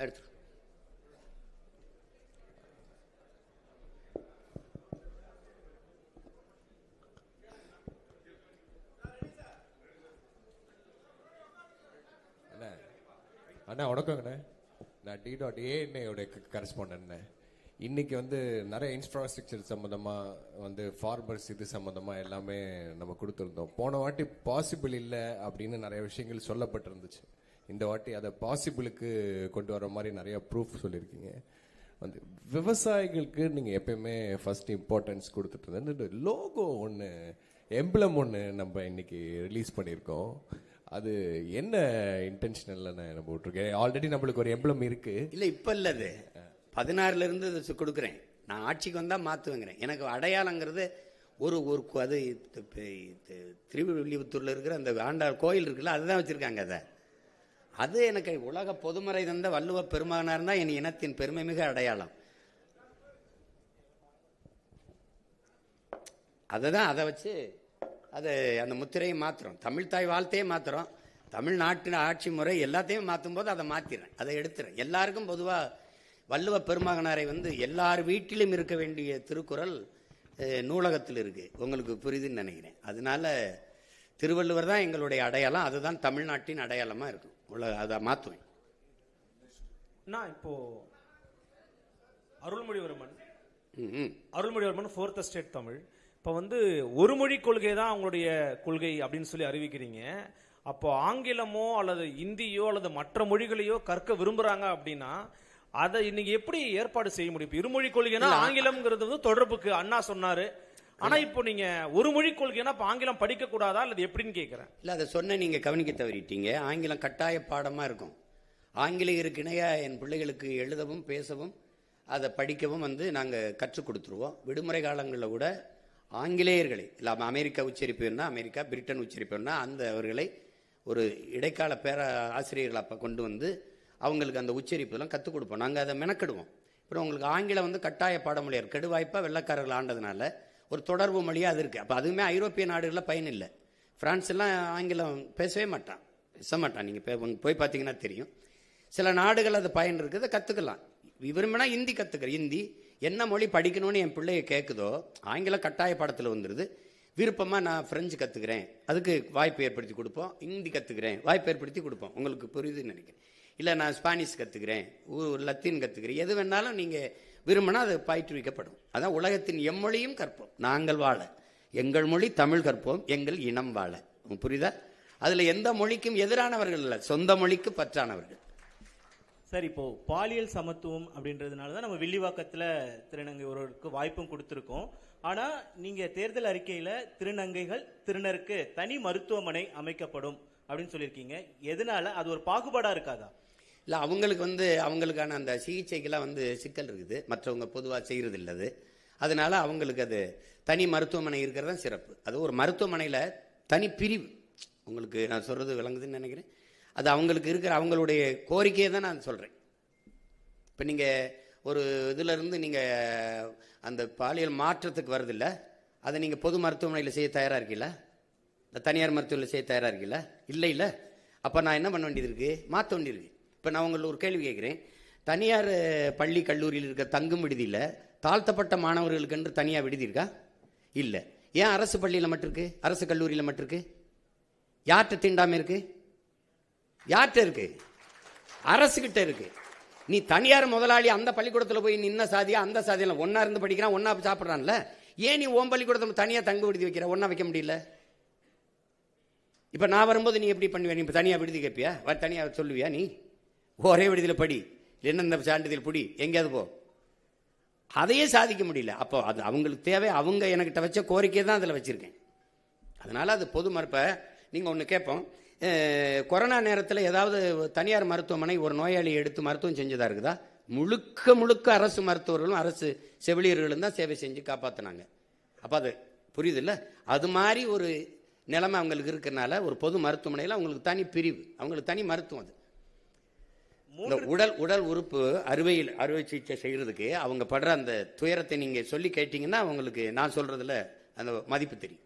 எடுத்து அண்ணா வணக்கங்கண்ணே. நான் D.ANA correspondent. இன்னைக்கு நிறைய இன்ஃப்ராஸ்ட்ரக்சர் சம்மந்தமாக ஃபார்மர்ஸ் இது சம்மந்தமாக எல்லாமே நம்ம கொடுத்துருந்தோம். போன வாட்டி பாசிபிள் இல்லை அப்படின்னு நிறைய விஷயங்கள் சொல்லப்பட்டிருந்துச்சு. இந்த வாட்டி அதை பாசிபிளுக்கு கொண்டு வர மாதிரி நிறைய ப்ரூஃப் சொல்லியிருக்கீங்க. விவசாயிகளுக்கு நீங்கள் எப்பயுமே ஃபர்ஸ்ட் இம்பார்ட்டன்ஸ் கொடுத்துட்டு இருந்தேன். லோகோ ஒன்று, எம்ப்ளம் ஒன்று நம்ம இன்னைக்கு ரிலீஸ் பண்ணியிருக்கோம். அது என்ன இன்டென்ஷனல்ல நம்ம விட்டுருக்கேன். ஆல்ரெடி நம்மளுக்கு ஒரு எம்ப்ளம் இருக்கு. இல்லை, இப்போ இல்லை, அது 16 இருந்து கொடுக்குறேன். நான் ஆட்சிக்கு வந்தால் மாற்றுவேங்கிறேன். எனக்கு அடையாளங்கிறது ஒரு அது திருவில்லிபுத்தூரில் இருக்கிற அந்த ஆண்டாள் கோயில் இருக்குல்ல, அதுதான் வச்சுருக்காங்க. அது எனக்கு உலக பொதுமறை தந்த வள்ளுவ பெருமகனார் தான் என் இனத்தின் பெருமை மிக அடையாளம். அதை வச்சு அந்த முத்திரையை மாற்றுறோம். தமிழ்தாய் வாழ்த்தையே மாற்றுறோம். தமிழ்நாட்டின் ஆட்சி முறை எல்லாத்தையும் மாற்றும் போது அதை மாற்றிடுறேன், அதை எடுத்துறேன். எல்லாருக்கும் பொதுவாக வள்ளுவ பெருமகனாரை எல்லார் வீட்டிலும் இருக்க வேண்டிய திருக்குறள் நூலகத்தில் இருக்கு. உங்களுக்கு புரியுதுன்னு நினைக்கிறேன். அதனால திருவள்ளுவர் தான் எங்களுடைய அடையாளம். அதுதான் தமிழ்நாட்டின் அடையாளமாக இருக்கும். அதை மாற்றுவேன். நான் இப்போ அருள்மொழிவர்மன் 4th ஸ்டேட் தமிழ். இப்போ ஒரு மொழி கொள்கை தான் அவங்களுடைய கொள்கை அப்படின்னு சொல்லி அறிவிக்கிறீங்க. அப்போ ஆங்கிலமோ அல்லது இந்தியோ அல்லது மற்ற மொழிகளையோ கற்க விரும்புறாங்க அப்படின்னா அதை இன்னைக்கு எப்படி ஏற்பாடு செய்ய முடியும்? இருமொழி கொள்கைனா ஆங்கிலம்ங்கிறது தொடர்புக்கு அண்ணா சொன்னாரு. ஆனா இப்போ நீங்க ஒரு மொழி கொள்கைனா இப்ப ஆங்கிலம் படிக்க கூடாதா அல்லது எப்படின்னு கேட்கிறேன். இல்ல, அதை சொன்ன நீங்க கவனிக்க தவறிட்டீங்க. ஆங்கிலம் கட்டாய பாடமா இருக்கும். ஆங்கிலேயருக்கு இணையா என் பிள்ளைகளுக்கு எழுதவும் பேசவும் அதை படிக்கவும் நாங்கள் கற்றுக் கொடுத்துருவோம். விடுமுறை காலங்களில் கூட ஆங்கிலேயர்களை இல்லாமல் அமெரிக்கா உச்சரிப்பு வேணா அமெரிக்கா, பிரிட்டன் உச்சரிப்பு வேணா அவர்களை ஒரு இடைக்கால ஆசிரியர்களை அப்போ கொண்டு அவங்களுக்கு அந்த உச்சரிப்புலாம் கற்றுக் கொடுப்போம். நாங்கள் அதை மெனக்கெடுவோம். அப்புறம் உங்களுக்கு ஆங்கிலம் கட்டாய பாடமொழியார் கெடுவாய்ப்பாக வெள்ளக்காரர்கள் ஆண்டதுனால ஒரு தொடர்பு மொழியாக அது இருக்குது. அப்போ அதுவுமே ஐரோப்பிய நாடுகளில் பயன் இல்லை. பிரான்ஸ்லாம் ஆங்கிலம் பேசவே மாட்டான், பேச மாட்டான். நீங்கள் போய் பார்த்தீங்கன்னா தெரியும். சில நாடுகள் அது பயன் இருக்குது, கற்றுக்கலாம். விரும்பினா ஹிந்தி கற்றுக்கிறேன். ஹிந்தி என்ன மொழி படிக்கணும்னு என் பிள்ளைய கேட்குதோ ஆங்கிலம் கட்டாய பாடத்தில் வந்துடுது. விருப்பமாக நான் ஃப்ரெஞ்சு கற்றுக்கிறேன், அதுக்கு வாய்ப்பு ஏற்படுத்தி கொடுப்போம். ஹிந்தி கற்றுக்கிறேன், வாய்ப்பு ஏற்படுத்தி கொடுப்போம். உங்களுக்கு புரியுதுன்னு நினைக்கிறேன். இல்லை நான் ஸ்பானிஷ் கற்றுக்கிறேன், லத்தீன் கற்றுக்கிறேன், எது வேணாலும் நீங்கள் விரும்பினா அது பயிற்றுவிக்கப்படும். அதான் உலகத்தின் எம்மொழியும் கற்போம், நாங்கள் வாழ. எங்கள் மொழி தமிழ் கற்போம், எங்கள் இனம் வாழ. புரியுதா? அதில் எந்த மொழிக்கும் எதிரானவர்கள் இல்லை, சொந்த மொழிக்கு பற்றானவர்கள். சார், இப்போ பாலியல் சமத்துவம் அப்படின்றதுனால தான் நம்ம வில்லிவாக்கத்தில் திருநங்கை ஒருவருக்கு வாய்ப்பும் கொடுத்துருக்கோம். ஆனால் நீங்கள் தேர்தல் அறிக்கையில் திருநங்கைகள் திருநருக்கு தனி மருத்துவமனை அமைக்கப்படும் அப்படின்னு சொல்லியிருக்கீங்க. எதனால? அது ஒரு பாகுபாடாக இருக்காதா? இல்லை, அவங்களுக்கு அவங்களுக்கான அந்த சிகிச்சைக்கெல்லாம் சிக்கல் இருக்குது, மற்றவங்க பொதுவாக செய்கிறது இல்லது. அதனால அவங்களுக்கு அது தனி மருத்துவமனை இருக்கிறது தான் சிறப்பு. அது ஒரு மருத்துவமனையில் தனி பிரிவு. உங்களுக்கு நான் சொல்கிறது விளங்குதுன்னு நினைக்கிறேன். அது அவங்களுக்கு இருக்கிற அவங்களுடைய கோரிக்கையை தான் நான் சொல்கிறேன். இப்போ நீங்கள் ஒரு இதிலிருந்து நீங்கள் அந்த பாலியல் மாற்றத்துக்கு வருதில்ல, அதை நீங்கள் பொது மருத்துவமனையில் செய்ய தயாராக இருக்கீங்கள? இந்த தனியார் மருத்துவமனையில் செய்ய தயாராக இருக்கீங்கள? இல்லை. அப்போ நான் என்ன பண்ண வேண்டியது இருக்குது? மாற்ற வேண்டியிருக்கு. இப்போ நான் உங்களுக்கு ஒரு கேள்வி கேட்குறேன். தனியார் பள்ளி கல்லூரியில் இருக்க தங்கும் விடுதியில் தாழ்த்தப்பட்ட மாணவர்களுக்கு என்று தனியாக விடுதி இருக்கா? இல்லை. ஏன் அரசு பள்ளியில் மட்டும் இருக்கு, அரசு கல்லூரியில் மட்டும் இருக்கு? யார்கிட்ட தீண்டாமல் இருக்கு? யார்கிட்ட இருக்கு? அரசுகிட்ட இருக்கு. நீ தனியார் முதலாளி அந்த பள்ளிக்கூடத்தில் போய் நின்ன சாதியா அந்த சாதியில் ஒன்னா இருந்து படிக்கிறான், ஒன்னா சாப்பிட்றான்ல. ஏன் நீ ஓம் பள்ளிக்கூடத்தில் தனியாக தங்க விடுதி வைக்கிற, ஒன்னா வைக்க முடியல? இப்போ நான் வரும்போது நீ எப்படி பண்ணுவியா? நீ இப்போ தனியாக விடுதி கேட்பியா? தனியாக சொல்லுவியா? நீ ஒரே விடுதியில் படி, என்ன சான்றிதழ் பிடி, எங்கேயாவது போ. அதையே சாதிக்க முடியல. அப்போ அது அவங்களுக்கு தேவை. அவங்க என்கிட்ட வச்ச கோரிக்கை தான் அதில் வச்சிருக்கேன். அதனால அது பொது மறுப்பை நீங்கள் ஒன்று கேட்போம். கொரோனா நேரத்தில் ஏதாவது தனியார் மருத்துவமனை ஒரு நோயாளியை எடுத்து மருத்துவம் செஞ்சதா இருக்குதா? முழுக்க அரசு மருத்துவர்களும் அரசு செவிலியர்களும் தான் சேவை செஞ்சு காப்பாற்றினாங்க. அப்போ அது புரியுது இல்லை? அது மாதிரி ஒரு நிலைமை அவங்களுக்கு இருக்கிறனால ஒரு பொது மருத்துவமனையில் அவங்களுக்கு தனி பிரிவு, அவங்களுக்கு தனி மருத்துவம். அது இந்த உடல் உறுப்பு அறுவை சிகிச்சை செய்யறதுக்கு அவங்க படுற அந்த துயரத்தை நீங்க சொல்லி கேட்டீங்கன்னா அவங்களுக்கு நான் சொல்றதுல அந்த மதிப்பு தெரியும்.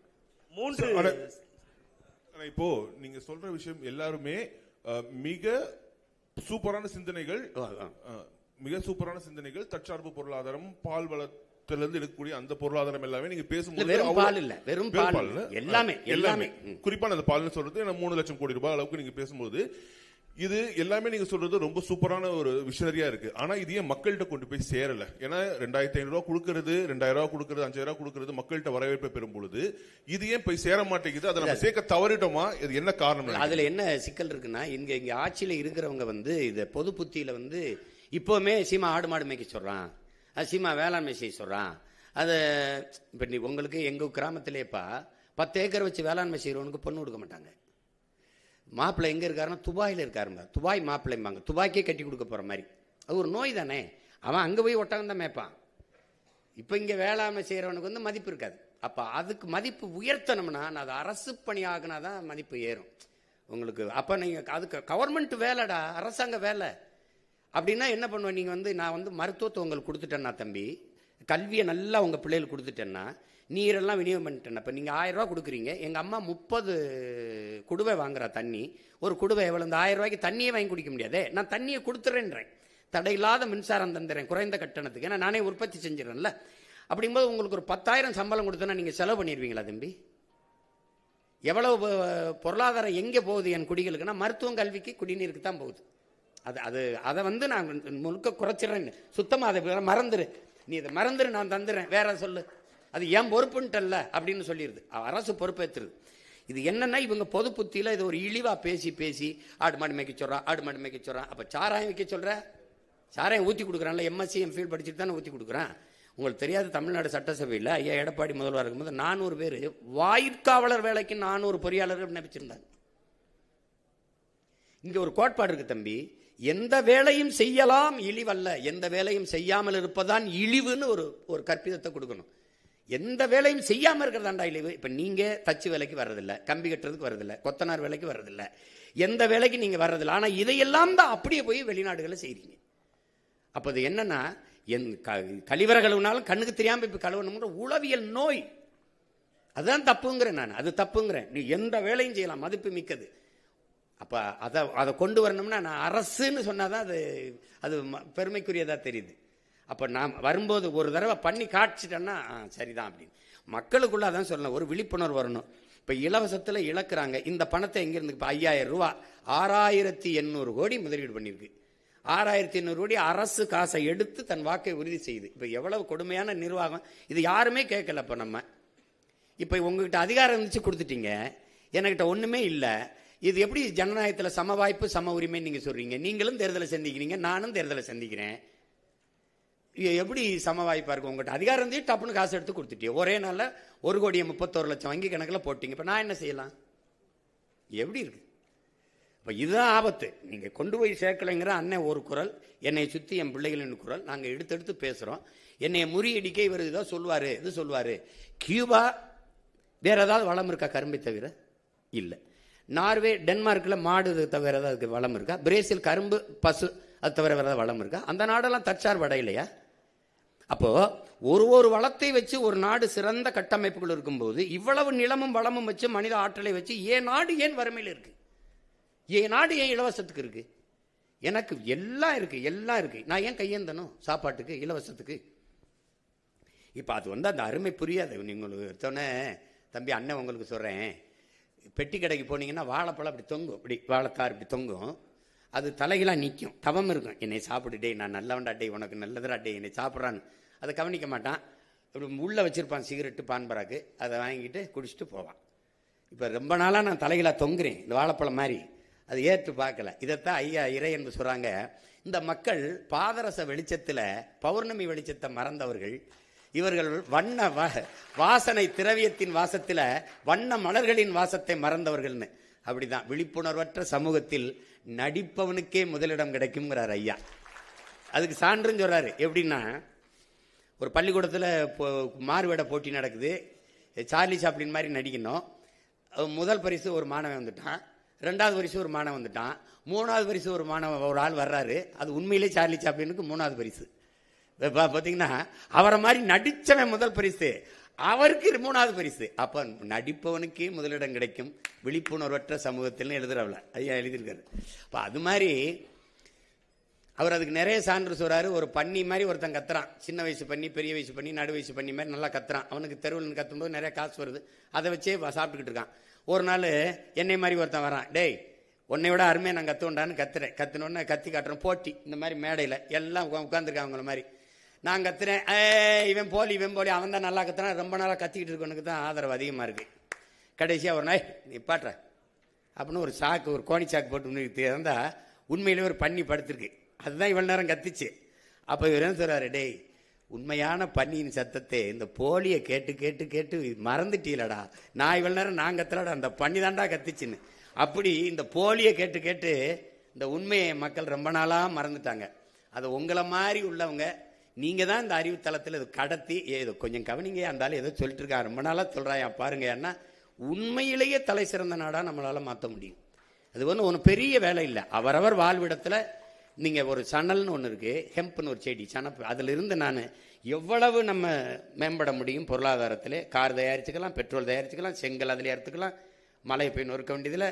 இப்போ நீங்க சொல்ற விஷயம் எல்லாருமே மிக சூப்பரான சிந்தனைகள், ஓ, ஓ. மிக சூப்பரான சிந்தனைகள். தற்சார்பு பொருளாதாரம், பால் வளத்திலிருந்து எடுக்கக்கூடிய அந்த பொருளாதாரம் எல்லாமே நீங்க பேசும்போது வெறும் பால் இல்ல, வெறும் பால் இல்ல. எல்லாமே எல்லாமே குறிப்பான அந்த பால்னு சொல்றது 3 லட்சம் கோடி ரூபாய் அளவுக்கு நீங்க பேசும்போது இது எல்லாமே நீங்க சொல்றது ரொம்ப சூப்பரான ஒரு விஷனரியா இருக்கு. ஆனா இது ஏன் மக்கள்கிட்ட கொண்டு போய் சேரல? ஏன்னா 2500 ரூபாய் கொடுக்கறது, 2000 ரூபாய் கொடுக்கறது, 5000 ரூபாய் கொடுக்கறது மக்கள்கிட்ட வரவேற்பை பெறும் பொழுது இது ஏன் போய் சேர மாட்டேங்குது? அதை நம்ம சேர்க்க தவறிட்டோமா? இது என்ன காரணம்? அதுல என்ன சிக்கல் இருக்குன்னா, இங்க ஆட்சியில இருக்கிறவங்க இத பொது புத்தியில இப்பவுமே சீமா ஆடு மாடு மேய்க்க சொல்றான், சீமா வேளாண்மை செய்ய சொல்றான். அது இப்ப உங்களுக்கு எங்க கிராமத்திலேப்பா 10 ஏக்கர் வச்சு வேளாண்மை செய்யறவனுக்கு பொண்ணு கொடுக்க மாட்டாங்க. மாப்பிள்ளை எங்க இருக்காருன்னா துபாயில் இருக்காருங்க. துபாய் மாப்பிள்ளைம்பாங்க, துபாய்க்கே கட்டி கொடுக்க போற மாதிரி. அது ஒரு நோய் தானே. அவன் அங்க போய் ஒட்டகம் தான் மேய்ப்பான். இப்ப இங்க வேளாண்மை செய்யறவனுக்கு மதிப்பு இருக்காது. அப்ப அதுக்கு மதிப்பு உயர்த்தணும்னா அது அரசு பணி ஆகுனாதான் மதிப்பு ஏறும் உங்களுக்கு. அப்ப நீங்க அதுக்கு கவர்மெண்ட் வேலைடா, அரசாங்க வேலை அப்படின்னா என்ன பண்ணுவேன்? நீங்க நான் மருத்துவத்தை உங்களுக்கு கொடுத்துட்டேன்னா தம்பி, கல்வியை நல்லா உங்க பிள்ளைகளுக்கு கொடுத்துட்டேன்னா, நீரெல்லாம் விநியோகம் பண்ணிட்டேன். இப்போ நீங்கள் 1000 ரூபா கொடுக்குறீங்க, எங்கள் அம்மா 30 குடுவை வாங்குறா தண்ணி. ஒரு குடுவை எவ்வளோ? இந்த 1000 ரூபாய்க்கு தண்ணியே வாங்கி குடிக்க முடியாதே. நான் தண்ணியை கொடுத்துறேன்றேன், தடையில்லாத மின்சாரம் தந்துடுறேன் குறைந்த கட்டணத்துக்கு, ஏன்னா நானே உற்பத்தி செஞ்சிடறேன்ல. அப்படிங்கும்போது உங்களுக்கு ஒரு 10,000 சம்பளம் கொடுத்தோன்னா நீங்கள் செலவு பண்ணிடுவீங்களா தம்பி? எவ்வளவு பொருளாதாரம் எங்கே போகுது என் குடிகளுக்குன்னா மருத்துவம், கல்விக்கு, குடிநீருக்கு தான் போகுது. அதை நான் முழுக்க குறைச்சிடறேன். சுத்தமாக அதை மறந்துரு, நீ இதை மறந்துரு, நான் தந்துடுறேன், வேற சொல்லு, அது ஏன் பொறுப்புன்ட்டல்ல அப்படின்னு சொல்லிடுது. அரசு பொறுப்பேற்றுது. இது என்னன்னா இவங்க பொது புத்தியில இது ஒரு இழிவா பேசி பேசி ஆடு மாடு மேய்க்க சொல்றான், ஆடு மாடு மேய்க்க சொல்றான். அப்ப சாராயம் வைக்க சொல்ற, சாராயம் ஊத்தி கொடுக்குறான்ல, எம்எஸ்சி எம்ஃபில் படிச்சுட்டு தானே ஊத்தி கொடுக்குறான். உங்களுக்கு தெரியாது, தமிழ்நாடு சட்டசபையில் ஐயா எடப்பாடி முதல்வர் இருக்கும்போது 400 பேர் வாயிற்காவலர் வேலைக்கு 400 பொறியாளர்கள் நினைச்சிருந்தாங்க. இங்க ஒரு கோட்பாடு இருக்கு தம்பி, எந்த வேலையும் செய்யலாம் இழிவல்ல, எந்த வேலையும் செய்யாமல் இருப்பதான் இழிவுன்னு ஒரு கற்பிதத்தை கொடுக்கணும். எந்த வேலையும் செய்யாம இருக்கிறதாண்டா இழிவு. இப்ப நீங்க தச்சு வேலைக்கு வர்றதில்ல, கம்பி கட்டுறதுக்கு வர்றதில்ல, கொத்தனார் வேலைக்கு வர்றதில்ல, எந்த வேலைக்கு நீங்க வர்றதில்ல. ஆனா இதையெல்லாம் தான் அப்படியே போய் வெளிநாடுகளை செய்றீங்க. அப்ப அது என்னன்னா, கழிவறை கழுவுனாலும் கண்ணுக்கு தெரியாம இப்ப கழுவணும்ன்ற உளவியல் நோய். அதுதான் தப்புங்கிறேன் நான், அது தப்புங்கிறேன். நீ எந்த வேலையும் செய்யலாம், மதிப்பு மிக்கது. அப்ப அதை கொண்டு வரணும்னா நான் அரசுன்னு சொன்னாதான் அது பெருமைக்குரியதா தெரியுது. அப்ப நான் வரும்போது ஒரு தடவை பண்ணி காட்சிட்டேன்னா சரிதான் அப்படின்னு மக்களுக்குள்ள அதான் சொல்லணும், ஒரு விழிப்புணர்வு வரணும். இப்ப இலவசத்துல இழக்கிறாங்க. இந்த பணத்தை எங்க இருந்து? இப்ப 5000 ரூபாய் 6800 கோடி முதலீடு பண்ணிருக்கு. 6800 கோடி அரசு காசை எடுத்து தன் வாக்கை உறுதி செய்யுது. இப்ப எவ்வளவு கொடுமையான நிர்வாகம் இது, யாருமே கேட்கல. இப்ப நம்ம இப்ப உங்ககிட்ட அதிகாரம் இருந்துச்சு கொடுத்துட்டீங்க, என்கிட்ட ஒண்ணுமே இல்லை. இது எப்படி ஜனநாயகத்தில் சம வாய்ப்பு சம உரிமை நீங்க சொல்றீங்க? நீங்களும் தேர்தலை சந்திக்கிறீங்க, நானும் தேர்தலை சந்திக்கிறேன். எப்படி சம வாய்ப்பா இருக்கும்? உங்கள்கிட்ட அதிகாரம் இருந்து டப்புன்னு காசு எடுத்து கொடுத்துட்டீங்க. ஒரே நாள்ல 1,31,00,000 வங்கி கணக்கில் போட்டீங்க. இப்ப நான் என்ன செய்யலாம்? எப்படி இருக்கு? இப்ப இதுதான் ஆபத்து. நீங்க கொண்டு போய் சேர்க்கலைங்கிற அண்ணன் ஒரு குரல், என்னை சுத்தி என் பிள்ளைகளின் குரல், நாங்க எடுத்து பேசுறோம். என்னைய முறியடிக்க இவர் இதை சொல்லுவாரு, இது சொல்லுவாரு. கியூபா வேற ஏதாவது வளம் இருக்கா கரும்பை தவிர? இல்லை. நார்வே, டென்மார்க்கில் மாடு தவிர ஏதாவது வளம் இருக்கா? பிரேசில் கரும்பு, பசு, அது தவிர வேற ஏதாவது வளம் இருக்கா? அந்த நாடெல்லாம் தற்சார்பு அடையலையா? அப்போ ஒரு வளத்தை வச்சு ஒரு நாடு சிறந்த கட்டமைப்புகள் இருக்கும்போது இவ்வளவு நிலமும் வளமும் வச்சு மனித ஆற்றலை வச்சு ஏன் நாடு ஏன் வறுமையில் இருக்கு? ஏன் நாடு ஏன் இலவசத்துக்கு இருக்கு? எனக்கு எல்லாம் இருக்கு. நான் ஏன் கையேந்தணும் சாப்பாட்டுக்கு, இலவசத்துக்கு? இப்ப அது அந்த அருமை புரியாது. உங்களுக்கு எடுத்தோடனே தம்பி அண்ணன் உங்களுக்கு சொல்றேன், பெட்டி கடைக்கு போனீங்கன்னா வாழைப்பழம் அப்படி தொங்கும், இப்படி வாழைத்தார் இப்படி தொங்கும், அது தலைகளாக நிற்கும், தவம் இருக்கும். என்னை சாப்பிட்டுட்டே, நான் நல்லவன்டா டே, உனக்கு நல்லதுடா டே, என்னை சாப்பிட்றான்னு அதை கவனிக்க மாட்டான். இப்படி உள்ளே வச்சிருப்பான் சிகரெட்டு, பான்பராக்கு, அதை வாங்கிட்டு குடிச்சிட்டு போவான். இப்போ ரொம்ப நாளாக நான் தலைகளாக தொங்குறேன் இந்த வாழைப்பழம் மாதிரி, அது ஏற்று பார்க்கல. இதைத்தான் ஐயா இறை என்று சொல்கிறாங்க. இந்த மக்கள் பாதரச வெளிச்சத்தில் பௌர்ணமி வெளிச்சத்தை மறந்தவர்கள், இவர்கள் வண்ண வாசனை திரவியத்தின் வாசத்தில் வண்ண மலர்களின் வாசத்தை மறந்தவர்கள்னு. அப்படிதான் விழிப்புணர்வற்ற சமூகத்தில் நடிப்பவனுக்கே முதலிடம் கிடைக்கும்ங்கிறார் ஐயா. அதுக்கு சான்றுன்னு சொல்றாரு. எப்படின்னா, ஒரு பள்ளிக்கூடத்தில் மாறுவேட போட்டி நடக்குது, சார்லி சாப்ளின் மாதிரி நடிக்கணும். முதல் பரிசு ஒரு மாணவன் வந்துட்டான், 2வது பரிசு ஒரு மாணவன் வந்துட்டான், 3வது பரிசு ஒரு ஆள் வர்றாரு. அது உண்மையிலே சார்லி சாப்ளினுக்கு 3வது பரிசு. பார்த்தீங்கன்னா அவரை மாதிரி நடிச்சவன் முதல் பரிசு, அவருக்கு 3வது பரிசு. அப்ப நடிப்பவனுக்கே முதலிடம் கிடைக்கும் விழிப்புணர்வற்ற சமூகத்தில் எழுதுறவள ஐயா எழுதியிருக்காரு. அப்ப அது மாதிரி அவர் அதுக்கு நிறைய சான்று சொல்றாரு. ஒரு பன்னி மாதிரி ஒருத்தன் கத்துறான், சின்ன வயசு பண்ணி, பெரிய வயசு பண்ணி, நடு வயசு பண்ணி மாதிரி நல்லா கத்துறான். அவனுக்கு தெருவில் கத்தும்போது நிறைய காசு வருது, அதை வச்சே சாப்பிட்டுக்கிட்டு இருக்கான். ஒரு நாள் என்னை மாதிரி ஒருத்தன் வரான், டேய் உன்னை விட அருமையாக நான் கத்துவேன்டான்னு கத்துறேன். கத்துனோடனே கத்தி காட்டுறேன், போட்டி இந்த மாதிரி மேடையில் எல்லாம் உட்காந்துருக்காங்க அவங்கள மாதிரி. நான் கத்துறேன், இவன் போலி அவன் தான் நல்லா கத்துறான், ரொம்ப நாளாக கத்திக்கிட்டு இருக்கவனுக்கு தான் ஆதரவு அதிகமாக இருக்குது. கடைசியாக ஒரு நாள் நீ பாட்டுற அப்படின்னு ஒரு சாக்கு, ஒரு கோணி சாக்கு போட்டு இருந்தால் உண்மையிலே ஒரு பன்னி படுத்திருக்கு. அதுதான் இவ்வளோ நேரம் கத்திச்சு. அப்போ இவர் என்ன சொல்கிறாரு, டேய் உண்மையான பன்னியின் சத்தத்தை இந்த போலியை கேட்டு கேட்டு கேட்டு மறந்துட்டீலடா, நான் இவ்வளோ நேரம் நான் கத்துறாடா, அந்த பன்னி தாண்டா கத்திச்சுன்னு. அப்படி இந்த போலியை கேட்டு கேட்டு இந்த உண்மையை மக்கள் ரொம்ப நாளாக மறந்துட்டாங்க. அது உங்களை மாதிரி உள்ளவங்க நீங்கள் தான் இந்த அறிவுத்தளத்தில் இது கடத்தி ஏதோ கொஞ்சம் கவனிங்க, அந்தாலும் ஏதோ சொல்லிட்டு இருக்கான், ரொம்ப நாளாக சொல்கிறாயா பாருங்க. ஏன்னா உண்மையிலேயே தலை சிறந்த நாடாக நம்மளால் மாற்ற முடியும். அது ஒன்றும் பெரிய வேலை இல்லை. அவரவர் வாழ்விடத்தில் நீங்கள் ஒரு சணல்னு ஒன்று இருக்குது, ஹெம்ப்னு ஒரு செடி, சனப்பு, அதிலிருந்து நான் எவ்வளவு நம்ம மேம்பட முடியும் பொருளாதாரத்தில். கார் தயாரிச்சுக்கலாம், பெட்ரோல் தயாரிச்சுக்கலாம், செங்கல் அதில் எடுத்துக்கலாம், மலை போய் நொறுக்க வேண்டியதில்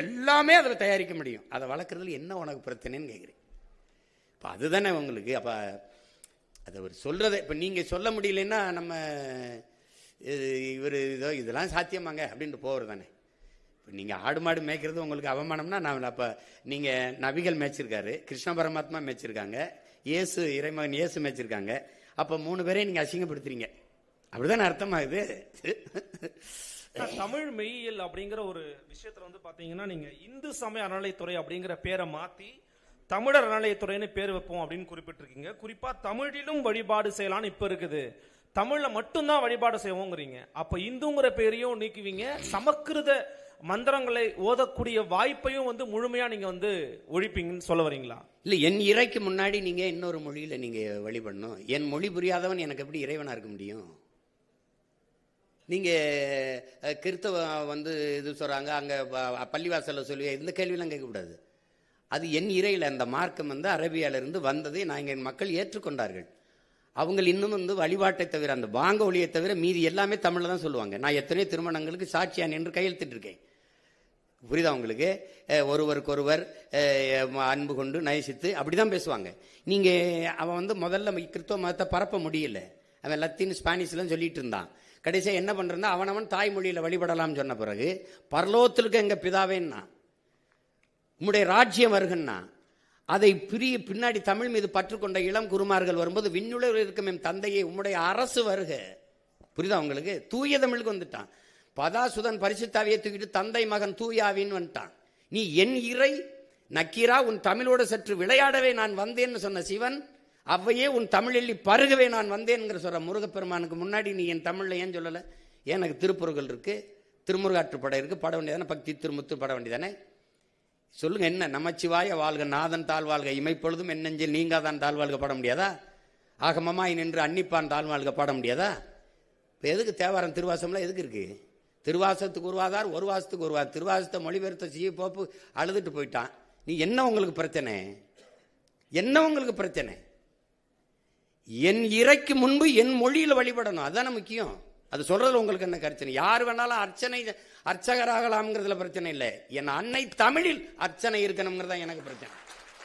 எல்லாமே அதில் தயாரிக்க முடியும். அதை வளர்க்குறதுல என்ன உனக்கு பிரச்சனைன்னு கேட்குறேன். இப்போ அதுதானே உங்களுக்கு. அப்போ அதை ஒரு சொல்கிறத இப்போ நீங்கள் சொல்ல முடியலன்னா நம்ம இவர் இதெல்லாம் சாத்தியமாங்க அப்படின்ட்டு போகிறது தானே. இப்போ நீங்கள் ஆடு மாடு மேய்க்கிறது உங்களுக்கு அவமானம்னா நான் அப்போ நீங்கள் நபிகள் மேய்ச்சிருக்காரு, கிருஷ்ண பரமாத்மா மேய்ச்சிருக்காங்க, இயேசு இறைமகன் இயேசு மேய்ச்சிருக்காங்க. அப்போ 3 பேரையும் நீங்கள் அசிங்கப்படுத்துறீங்க, அப்படிதானே அர்த்தமாகுது. தமிழ் மெய்யியல் அப்படிங்கிற ஒரு விஷயத்துல வந்து பாத்தீங்கன்னா நீங்க இந்து சமய அறநிலைத்துறை அப்படிங்கிற பேரை மாத்தி தமிழர் அறநிலையத்துறைன்னு பேர் வைப்போம் அப்படின்னு குறிப்பிட்டிருக்கீங்க. குறிப்பா தமிழிலும் வழிபாடு செய்யலான்னு இப்ப இருக்குது, தமிழ்ல மட்டும்தான் வழிபாடு செய்வோங்கிறீங்க. அப்ப இந்துங்கிற பேரையும் நீக்குவீங்க, சமஸ்கிருத மந்திரங்களை ஓதக்கூடிய வாய்ப்பையும் வந்து முழுமையா நீங்க வந்து ஒழிப்பீங்கன்னு சொல்ல வரீங்களா? இல்ல, என் இறைக்கு முன்னாடி நீங்க இன்னொரு மொழியில நீங்க வழிபடணும். என் மொழி புரியாதவன் எனக்கு எப்படி இறைவனா இருக்க முடியும்? நீங்க கிறிஸ்தவ வந்து இது சொல்றாங்க, அங்க பள்ளிவாசல்ல சொல்லி இந்த கேள்வியெல்லாம் கேட்கக்கூடாது. அது என் இறையில அந்த மார்க்கம் வந்து அரேபியால இருந்து வந்ததை நாங்கள் என் மக்கள் ஏற்றுக்கொண்டார்கள். அவங்க இன்னும் வந்து வழிபாட்டை தவிர அந்த பாங்க ஒளியை தவிர மீதி எல்லாமே தமிழ்ல தான் சொல்லுவாங்க. நான் எத்தனையோ திருமணங்களுக்கு சாட்சியான் என்று கையெழுத்திட்டு இருக்கேன். புரியுதா உங்களுக்கு? ஒருவருக்கொருவர் அன்பு கொண்டு நயசித்து அப்படிதான் பேசுவாங்க. நீங்க அவன் வந்து முதல்ல கிறிஸ்தவ மதத்தை பரப்ப முடியல, அவன் லத்தீன் ஸ்பானிஷ்லாம் சொல்லிட்டு இருந்தான். கடைசியா என்ன பண்றா, அவனவன் தாய்மொழியில வழிபடலாம் சொன்ன பிறகு பரலோகத்திற்கு எங்க பிதாவேன்னா உம்முடைய ராஜ்யம் வருகன்னா அதை பின்னாடி தமிழ் மீது பற்றுக்கொண்ட இளம் குருமார்கள் வரும்போது விண்ணுலகில் இருக்கும் என் தந்தையை உம்முடைய அரசு வருக. புரியுதா உங்களுக்கு? தூய தமிழுக்கு வந்துட்டான். பதாசுதன் பரிசுத்தாவியை தூக்கிட்டு தந்தை மகன் தூயாவின்னு வந்துட்டான். நீ என் இறை நக்கீரா உன் தமிழோடு சற்று விளையாடவே நான் வந்தேன்னு சொன்ன சிவன், அவ்வையே உன் தமிழில் பருகவே நான் வந்தேன்ங்கிற சொல்ற முருகப்பெருமானுக்கு முன்னாடி நீ என் தமிழ்ல ஏன் சொல்லலை? எனக்கு திருப்புறங்கள் இருக்கு, திருமுருகாற்றுப்படை இருக்கு, பாட வேண்டியதானே, பக்தி திருமுத்து பாட வேண்டியதானே. சொல்லுங்க, என்ன நமச்சிவாய வாழ்க நாதன் தாழ்வாழ்க இமைப்பொழுதும் என் நெஞ்சில் நீங்காதான் தாழ்வாழ்க பாட முடியாதா? ஆகமமாய் நின்று அன்னிப்பான் தாழ்வாழ்க பாட முடியாதா? இப்போ எதுக்கு தேவாரம் திருவாசம்லாம் எதுக்கு இருக்கு? திருவாசத்துக்கு உருவாதார், ஒரு வாசத்துக்கு உருவாதார். திருவாசத்தை மொழிபெயர்த்த சீ போப்பு அழுதுட்டு போயிட்டான். நீ என்ன உங்களுக்கு பிரச்சனை? என்ன உங்களுக்கு பிரச்சனை? என் இறைக்கு முன்பு என் மொழியில் வழிபடணும், அதுதானே முக்கியம். அது சொல்றதுல உங்களுக்கு என்ன பிரச்சனை? யார் வேணாலும் அர்ச்சகராகலாம்ங்கிறதுல பிரச்சனை இல்லை. என் அன்னை தமிழில் அர்ச்சனை இருக்கணுங்கிறதா எனக்கு பிரச்சனை.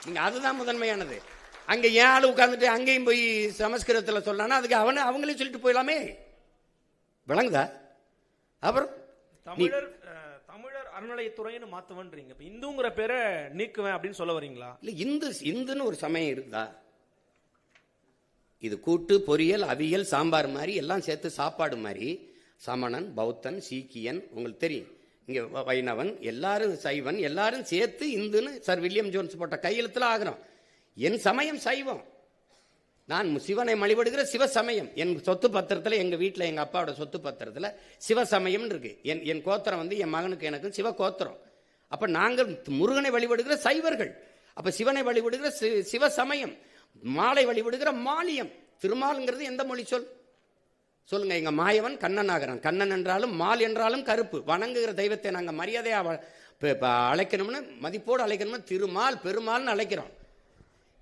நீங்க அதுதான் முதன்மையானது. அங்க ஏன் ஆளு உட்கார்ந்துட்டு அங்கேயும் போய் சமஸ்கிருதத்துல சொல்லானா அதுக்கு அவங்களே சொல்லிட்டு போயிடலாமே. விளங்குதா? அப்புறம் தமிழர் அறநிலையத்துறைன்னு மாத்துவன்றீங்க, இந்துங்கிற பேரை நீக்குவேன் அப்படின்னு சொல்ல வரீங்களா? இல்ல, இந்துன்னு ஒரு சமயம் இருக்குதா? இது கூட்டு பொரியல் அவியல் சாம்பார் மாதிரி எல்லாம் சேர்த்து சாப்பாடு மாதிரி. சமணன், பௌத்தன், சீக்கியன், உங்களுக்கு தெரியும், இங்க வைணவன், எல்லாரும் சைவன், எல்லாரும் சேர்த்து இந்துன்னு சார் வில்லியம் ஜோன்ஸ் போட்ட கையெழுத்துல ஆகிறோம். என் சமயம் சைவம், நான் சிவனை வழிபடுகிற சிவசமயம். என் சொத்து பத்திரத்தில், எங்க வீட்டில் எங்க அப்பாவோட சொத்து பத்திரத்தில் சிவசமயம் இருக்கு. என் கோத்திரம் வந்து என் மகனுக்கு எனக்கு சிவ கோத்திரம். அப்ப நாங்கள் முருகனை வழிபடுகிற சைவர்கள், அப்ப சிவனை வழிபடுகிற சிவசமயம், மாலை வழிபடுகிற மாலியம். திருமால்ங்கிறது எந்த மொழி சொல் சொல்லுங்க? எங்க மாயவன் கண்ணன் ஆகிறான். கண்ணன் என்றாலும் மால் என்றாலும் கருப்பு. வணங்குகிற தெய்வத்தை நாங்க மரியாதையா அழைக்கணும்னு, மதிப்போடு அழைக்கணும்னு திருமால் பெருமாள்னு அழைக்கிறோம்.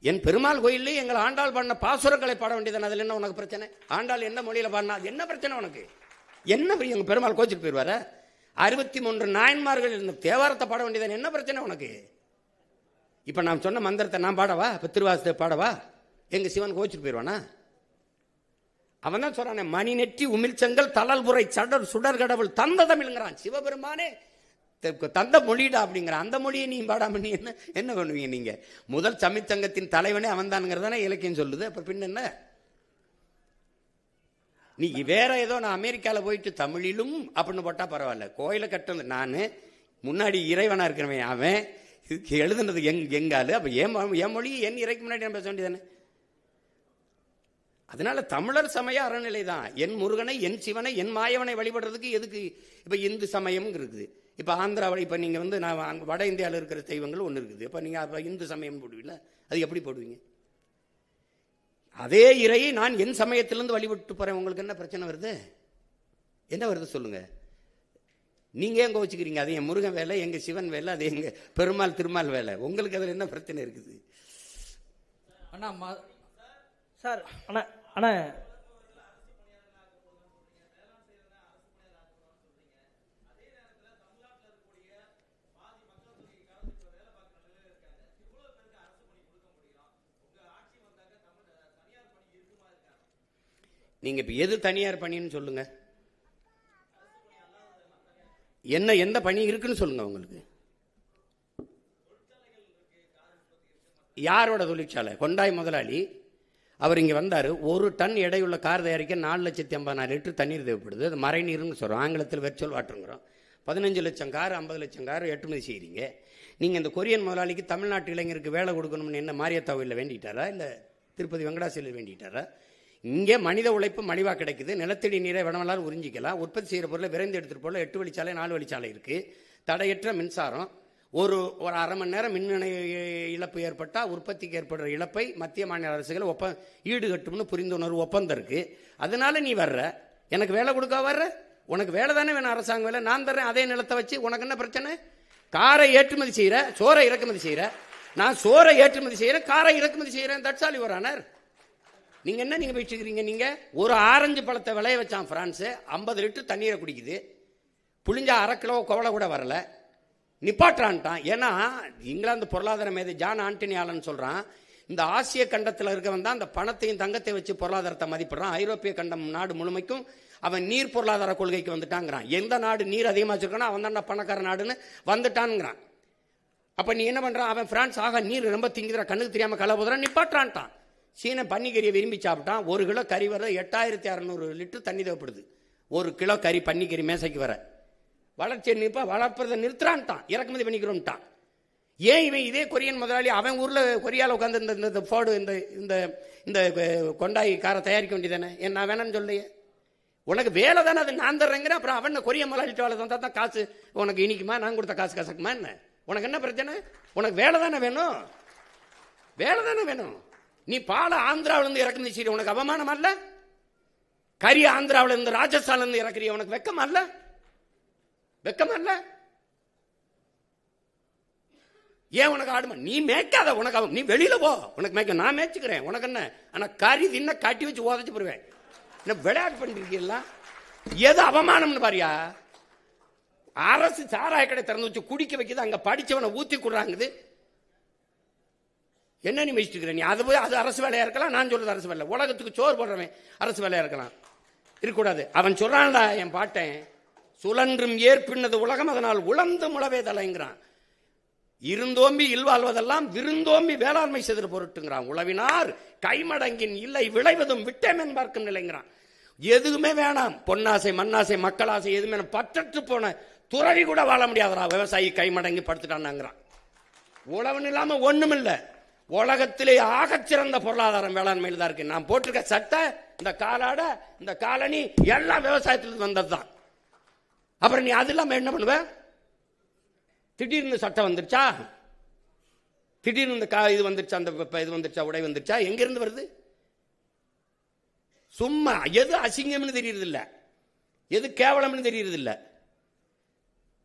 என் பெருமாள் கோயிலே எங்கள் ஆண்டாள் பாடின பாசுரங்களை பாட வேண்டியதானே. அதில் என்ன உனக்கு பிரச்சனை? ஆண்டாள் என்ன மொழியில பாடினா அது என்ன பிரச்சனை உனக்கு? என்ன எங்க பெருமாள் கோச்சிட்டு போயிடுவார? 63 நாயன்மார்கள் இருந்த தேவாரத்தை பாட வேண்டியதானே, என்ன பிரச்சனை உனக்கு? இப்ப நான் சொன்ன மந்திரத்தை நான் பாடவா? இப்ப திருவாசத்தை பாடவா? எங்க சிவன் கோச்சிட்டு போயிடுவானா? அவன் தான் சொல்றானே, மணி நெற்றி உமிழ்ச்செங்கல் தளல்புரை சடர் சுடர் கடவுள் தந்த தமிழ்ங்கிறான். சிவபெருமானே தந்த மொழிடா அப்படிங்கிறான். அந்த மொழியை நீ பாடாம நீ என்ன பண்ணுவீங்க? நீங்க முதல் தமிழ்ச்சங்கத்தின் தலைவனே அவன் தானுங்கிறதானே இலக்கியம் சொல்லுது. அப்ப பின்ன என்ன? நீ வேற ஏதோ நான் அமெரிக்கால போயிட்டு தமிழிலும் அப்படின்னு போட்டா பரவாயில்ல. கோயிலை கட்டுறது நான், முன்னாடி இறைவனா இருக்கிறவன் அவன், இதுக்கு எழுதுனது எங்காலு. அப்ப என் மொழி என் இறைக்கு முன்னாடி நான் பேச வேண்டியதானே? அதனால தமிழர் சமய அறநிலை தான். என் முருகனை, என் சிவனை, என் மாயவனை வழிபடுறதுக்கு எதுக்கு இப்ப இந்து சமயம் இருக்குது. இப்ப ஆந்திராவில் இப்ப நீங்க வந்து நான் வட இந்தியாவில் இருக்கிற தெய்வங்கள் ஒன்று இருக்குது. இப்ப நீங்க அப்ப இந்து சமயம் போடுவீங்களா? அது எப்படி போடுவீங்க? அதே இறையை நான் என் சமயத்திலிருந்து வழிபட்டு போறேன். உங்களுக்கு என்ன பிரச்சனை வருது? என்ன வருது சொல்லுங்க. நீங்க ஏன் கோச்சிக்கிறீங்க? அது என் முருகன் வேலை, எங்க சிவன் வேலை, அது எங்க பெருமாள் திருமால் வேலை. உங்களுக்கு அதுல என்ன பிரச்சனை இருக்குது? அண்ணா சார் அண்ணா அண்ணா நீங்க இப்ப எது தனியார் பணின்னு சொல்லுங்க. என்ன எந்த பணி இருக்குன்னு சொல்லுங்க. உங்களுக்கு யாரோட தொழிற்சாலை? கொண்டாய் முதலாளி அவர் இங்க வந்தாரு. 1 டன் எடையுள்ள கார் தயாரிக்க 4,50,000 லிட்டர் தண்ணீர் தேவைப்படுது. அது மறை நீர்னு சொல்றோம், ஆங்கிலத்தில் வெர்ச்சுவல் வாட்டருங்கிறோம். 15 லட்சம் கார் 50 லட்சம் கார் ஏற்றுமதி செய்கிறீங்க. நீங்க இந்த கொரியன் முதலாளிக்கு தமிழ்நாட்டு இளைஞருக்கு வேலை கொடுக்கணும்னு என்ன மாரியத்தாவில் வேண்டிட்டாரா, இல்ல திருப்பதி வெங்கடாசலில் வேண்டிட்டாரா? இங்கே மனித உழைப்பு மலிவா கிடைக்குது. நிலத்தடி நீரை வடமலால் உறிஞ்சிக்கலாம். உற்பத்தி செய்கிற பொருளை விரைந்து எடுத்துட்டு போல 8 வழிச்சாலை 4 வழிச்சாலை இருக்கு. தடையற்ற மின்சாரம். ஒரு அரை மணி நேரம் மின் இழப்பு ஏற்பட்டால் உற்பத்திக்கு ஏற்படுற இழப்பை மத்திய மாநில அரசுகள் ஈடுகட்டும்னு புரிந்துணர்வு ஒப்பந்தம் இருக்கு. அதனால நீ வர்ற, எனக்கு வேலை கொடுக்க வர்ற, உனக்கு வேலை தானே வேணும், அரசாங்க வேலை நான் தர்றேன். அதே நிலத்தை வச்சு உனக்கு என்ன பிரச்சனை? காரை ஏற்றுமதி செய்யற, சோறை இறக்குமதி செய்யற. நான் சோறை ஏற்றுமதி செய்யறேன், காரை இறக்குமதி செய்யறேன். That's all your honour. நீங்க என்ன நீங்க பேசிக்கிறீங்க? நீங்க ஒரு ஆரஞ்சு பழத்தை விளைய வச்சான் பிரான்ஸ், 50 லிட்டர் தண்ணீரை குடிக்குது. புளிஞ்சா 1/2 கிலோ கவலை கூட வரல, நிப்பாட்டான்ட்டான். ஏன்னா இங்கிலாந்து பொருளாதார மேதை ஜான் ஆண்டனி ஆலன் சொல்றான், இந்த ஆசிய கண்டத்தில் இருக்கவன் தான் அந்த பணத்தையும் தங்கத்தை வச்சு பொருளாதாரத்தை மதிப்பிடுறான். ஐரோப்பிய கண்டம் நாடு முழுமைக்கும் அவன் நீர் பொருளாதார கொள்கைக்கு வந்துட்டாங்கிறான். எந்த நாடு நீர் அதிகமாக வச்சிருக்கானோ அவன் தான் பணக்கார நாடுன்னு வந்துட்டான்ங்கிறான். அப்ப நீ என்ன பண்றான்? அவன் பிரான்ஸ் ஆக நீர் ரொம்ப திங்குற, கண்ணுக்கு தெரியாம களை போதுறான், நிப்பாட்டான்ட்டான். சீன பன்னிக்கறியை விரும்பி சாப்பிட்டான். 1 கிலோ கறி வர 8600 லிட்டர் தண்ணி தேவைப்படுது. 1 கிலோ கறி பன்னிக்கறி மேசைக்கு வர. வளர்ச்சியை நிற்பா, வளர்ப்பதை நிறுத்துறான்ட்டான், இறக்குமதி பண்ணிக்கிறோம்ட்டான். ஏன் இவன் இதே கொரியன் முதலாளி அவன் ஊர்ல கொரியால உட்காந்து இந்த ஃபோர்டு இந்த கொண்டாய் காரை தயாரிக்க வேண்டியதானே? ஏன் நான் வேணான்னு சொல்லையே? உனக்கு வேலை தானே, அது நான் தர்றேங்கிற. அப்புறம் அவன் கொரிய முதலாளிட்டு வேலை தந்தா தான் காசு உனக்கு இனிக்குமா? நான் கொடுத்த காசு கசக்குமா என்ன? உனக்கு என்ன பிரச்சனை? உனக்கு வேலை தானே வேணும், வேலை தானே வேணும். நீ பாலை ஆந்திராவில இருந்து இறக்குமதி செய்ய, உனக்கு அவமானம் அல்ல? கறி ஆந்திராவில இருந்து ராஜஸ்தான்ல இருந்து இறக்குறிய, உனக்கு வெக்கம் அல்ல? வெக்கம் அல்ல? ஏன் உனக்கு ஆடுமா? நீ மேய்க்காத, உனக்கு நீ வெளியில போ, உனக்கு மேய்க்க நான் மேய்ச்சிக்கிறேன். உனக்கு என்ன? ஆனா கறி தின்ன கட்டி வச்சு உதச்சு போடுவேன். என்ன விளையாட்டு பண்ணிருக்கீங்களா? எது அவமானம்னு பாரியா? அரசு சாராய கடை திறந்து வச்சு குடிக்க வைக்குது, அங்க படிச்சவனை ஊத்தி கொடுறாங்குது. என்ன நீ மெச்சிட்டு இருக்கிற? நீ அது போய் அது அரசு வேலையா இருக்கலாம், நான் சொல்றது அரசு வேலை. உலகத்துக்கு சோறு போடுறவன் அரசு வேலையா இருக்கலாம், இருக்கக்கூடாது. அவன் சொல்றான்டா என் பாட்டேன், சுழன்றும் ஏற்பின்னது உலகம் அதனால் உழந்து முளவே தலைங்கிறான். இருந்தோம்பி இல்வாழ்வதெல்லாம் விருந்தோம்பி வேளாண்மை செய்து பொருட்டுங்கிறான். உழவினார் கைமடங்கின் இல்லை விளைவதும் விட்டேமன் பார்க்கும் நிலைங்கிறான். எதுவுமே வேணாம், பொன்னாசை மண்ணாசை மக்களாசை எதுவுமே பற்றற்று போன துறவி கூட வாழ முடியாதரா. விவசாயி கைமடங்கி படுத்துட்டான்னாங்கிறான். உழவன் இல்லாம ஒண்ணும் இல்லை. உலகத்திலே ஆகச் சிறந்த பொருளாதாரம் வேளாண்மையில் தான் இருக்கு. நான் போட்டிருக்க சட்டை, இந்த காலாட, இந்த காலனி எல்லாம் விவசாயத்திலிருந்து வந்ததுதான். அப்புறம் நீ அது இல்லாம என்ன பண்ணுவ? திடீர்னு சட்டம் வந்துருச்சா, திடீர்னு இந்த இது வந்துருச்சா, அந்த இது வந்துருச்சா, உடை வந்துருச்சா, எங்க இருந்து வருது? சும்மா எது அசிங்கம்னு தெரியறது இல்ல, எது கேவலம்னு தெரியறது இல்ல.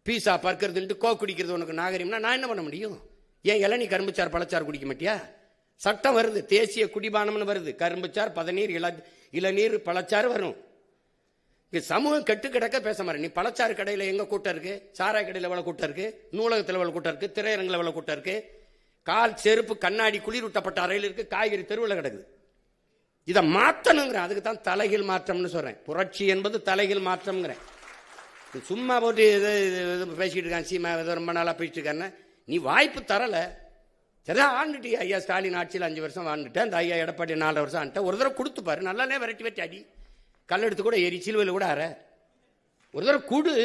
பீஸா பறக்கிறது கோ குடிக்கிறது உனக்கு நாகரிகம்னா நான் என்ன பண்ண முடியும்? ஏன் இளநீ கரும்புச்சார் பழச்சார் குடிக்க மாட்டியா? சட்டம் வருது, தேசிய குடிபானம்னு வருது. கரும்புச்சார் பதநீர் இளநீர் பழச்சாறு வரும். சமூகம் கெட்டு கிடக்க பேச மாட்டேன். நீ பழச்சாறு கடையில் எங்க கூட்டம் இருக்கு, சாராய கடையில் எவ்வளவு கூட்டம் இருக்கு, நூலகத்தில் எவ்வளவு கூட்டம் இருக்கு, திரையரங்கில் எவ்வளவு கூட்டம் இருக்கு, கால் செருப்பு கண்ணாடி குளிரூட்டப்பட்ட அறையில் இருக்கு, காய்கறி தெருவில் கிடக்குது. இதை மாற்றணுங்கிறேன். அதுக்கு தான் தலைகீழ் மாற்றம்னு சொல்றேன். புரட்சி என்பது தலைகீழ் மாற்றம்ங்கிறேன். சும்மா போட்டு பேசிக்கிட்டு இருக்கான் சீமா, ரொம்ப நாளாக பேசிட்டு இருக்கான்னு. நீ வாய்ப்பு தரலை. சரிதான், ஆண்டுட்டி ஐயா ஸ்டாலின் ஆட்சியில் 5 வருஷம் வாழ்ந்துட்டேன். அந்த ஐயா எடப்பாடி 4 வருஷம் ஆண்டுட்டேன். ஒரு தடவை கொடுத்து பாரு, நல்லானே விரட்டி வெட்டி அடி, கல்லெடுத்து கூட ஏறி சிலுவையில் கூட அற, ஒரு தடவை கொடு.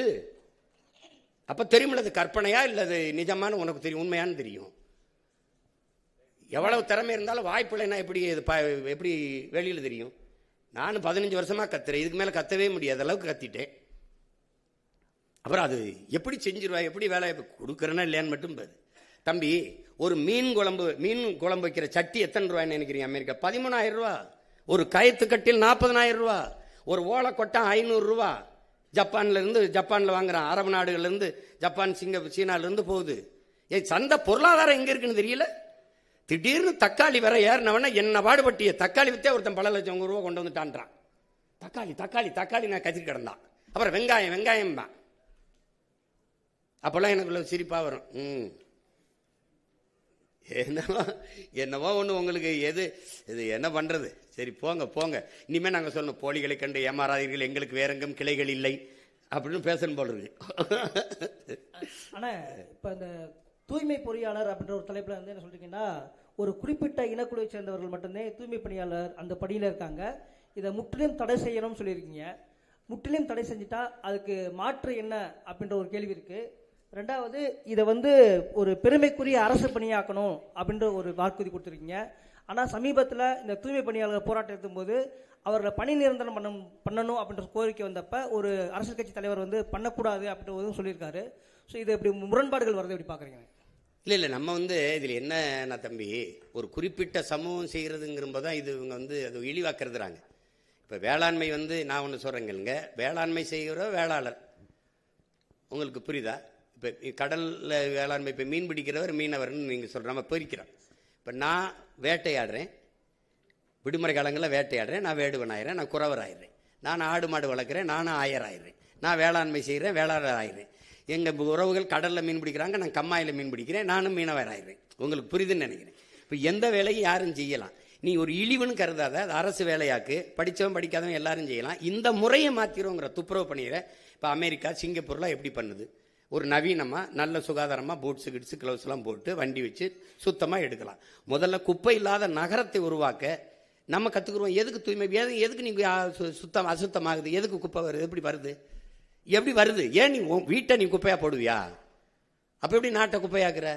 அப்போ தெரியுமில்ல அது கற்பனையா இல்லை அது நிஜமான உனக்கு தெரியும், உண்மையானு தெரியும். எவ்வளவு திறமை இருந்தாலும் வாய்ப்பு இல்லைன்னா எப்படி எப்படி வெளியில் தெரியும்? நான் 15 வருஷமாக கத்துறேன், இதுக்கு மேலே கத்தவே முடியாத அளவுக்கு கத்திட்டேன். அப்புறம் அது எப்படி செஞ்சிருவா, எப்படி வேலை கொடுக்குறேன்னா இல்லையான்னு மட்டும் பாரு. தம்பி, ஒரு மீன் குழம்பு வைக்கிற சட்டி எத்தனை ரூபாய்ன்னு நினைக்கிறீங்க? அமெரிக்கா 13,000 ரூபா. ஒரு கயத்து கட்டில் 40,000 ரூபா. ஒரு ஓலைக்கொட்டம் 500 ரூபா. ஜப்பானில் வாங்குறான், அரபு நாடுகள்லேருந்து, ஜப்பான், சீனாலேருந்து போகுது. சந்தை பொருளாதாரம் எங்கே இருக்குன்னு தெரியல. திடீர்னு தக்காளி வர ஏறினவன என்ன பாடுபட்டிய தக்காளி வித்தே ஒருத்தன் பல லட்சம் ரூபா கொண்டு வந்துட்டான்றான். தக்காளி நான் கத்திரி கிடந்தான். அப்புறம் வெங்காயம் தான். அப்போல்லாம் எனக்குள்ள சிரிப்பா வரும். என்னவோ ஒன்று உங்களுக்கு இது என்ன பண்றது? சரி போங்க. இனிமே நாங்க சொல்லணும், போலிகளை கண்டு ஏமாறாதீர்கள், எங்களுக்கு வேறெங்கும் கிளைகள் இல்லை அப்படின்னு பேசணும் போல இருக்கு. ஆனா இப்ப இந்த தூய்மை பொறியாளர் அப்படின்ற ஒரு தலைப்புல வந்து என்ன சொல்றீங்கன்னா, ஒரு குறிப்பிட்ட இனக்குழுவை சேர்ந்தவர்கள் மட்டும்தான் தூய்மை பணியாளர் அந்த பணியில இருக்காங்க. இதை முற்றிலும் தடை செய்யணும்னு சொல்லியிருக்கீங்க. முற்றிலும் தடை செஞ்சுட்டா அதுக்கு மாற்று என்ன அப்படின்ற ஒரு கேள்வி இருக்கு. ரெண்டாவது, இதை வந்து ஒரு பெருமைக்குரிய அரசு பணியாக்கணும் அப்படின்ற ஒரு வாக்குறுதி கொடுத்துருக்கீங்க. ஆனால் சமீபத்தில் இந்த தூய்மை பணியாளர் போராட்டம் எடுக்கும்போது அவர்களை பணி நிரந்தரம் பண்ணணும் அப்படின்ற கோரிக்கை வந்தப்ப ஒரு அரசியல் கட்சி தலைவர் வந்து பண்ணக்கூடாது அப்படின்றதும் சொல்லியிருக்காரு. ஸோ இது எப்படி முரண்பாடுகள் வரதை எப்படி பார்க்குறீங்க? இல்லை நம்ம வந்து இதில் என்ன தம்பி, ஒரு குறிப்பிட்ட சமூகம் செய்கிறதுங்கிறப்போ தான் இது இவங்க வந்து அது இழிவாக்குறதுறாங்க. இப்போ வேளாண்மை வந்து நான் ஒன்று சொல்கிறேங்க, வேளாண்மை செய்கிற வேளாளர் உங்களுக்கு புரியுதா? இப்போ கடலில் வேளாண்மை, இப்போ மீன் பிடிக்கிறவர் மீனவர்னு நீங்கள் சொல்கிற நம்ம பிரிக்கிறோம். இப்போ நான் வேட்டையாடுறேன், விடுமுறை காலங்களில் வேட்டையாடுறேன், நான் வேடுவன் ஆயிடுறேன், நான் குறவர் ஆயிடுறேன். நான் ஆடு மாடு வளர்க்குறேன், நானும் ஆயர் ஆயிடுறேன். நான் வேளாண்மை செய்கிறேன், வேளாளர் ஆயிடுறேன். எங்கள் உறவுகள் கடலில் மீன் பிடிக்கிறாங்க, நான் கம்மாயில் மீன் பிடிக்கிறேன், நானும் மீனவர் ஆயிடுறேன். உங்களுக்கு புரியுதுன்னு நினைக்கிறேன். இப்போ எந்த வேலையும் யாரும் செய்யலாம். நீ ஒரு இழிவுன்னு கருதாத, அது அரசு வேலையாக்கு, படித்தவன் படிக்காதவன் எல்லாரும் செய்யலாம். இந்த முறையை மாற்றிடுவோங்கிற துப்புரவு பண்ணிடுற. இப்போ அமெரிக்கா, சிங்கப்பூர்லாம் எப்படி பண்ணுது? ஒரு நவீனமாக நல்ல சுகாதாரமாக பூட்ஸு கிட்ஸு க்ளவுஸ்லாம் போட்டு வண்டி வச்சு சுத்தமாக எடுக்கலாம். முதல்ல குப்பை இல்லாத நகரத்தை உருவாக்க நம்ம கற்றுக்குருவோம். எதுக்கு தூய்மை, எதுக்கு நீங்கள் அசுத்தமாகுது, எதுக்கு குப்பை வருது, எப்படி வருது? ஏன் நீ வீட்டை நீ குப்பையாக போடுவியா? அப்போ எப்படி நாட்டை குப்பையாக்குற?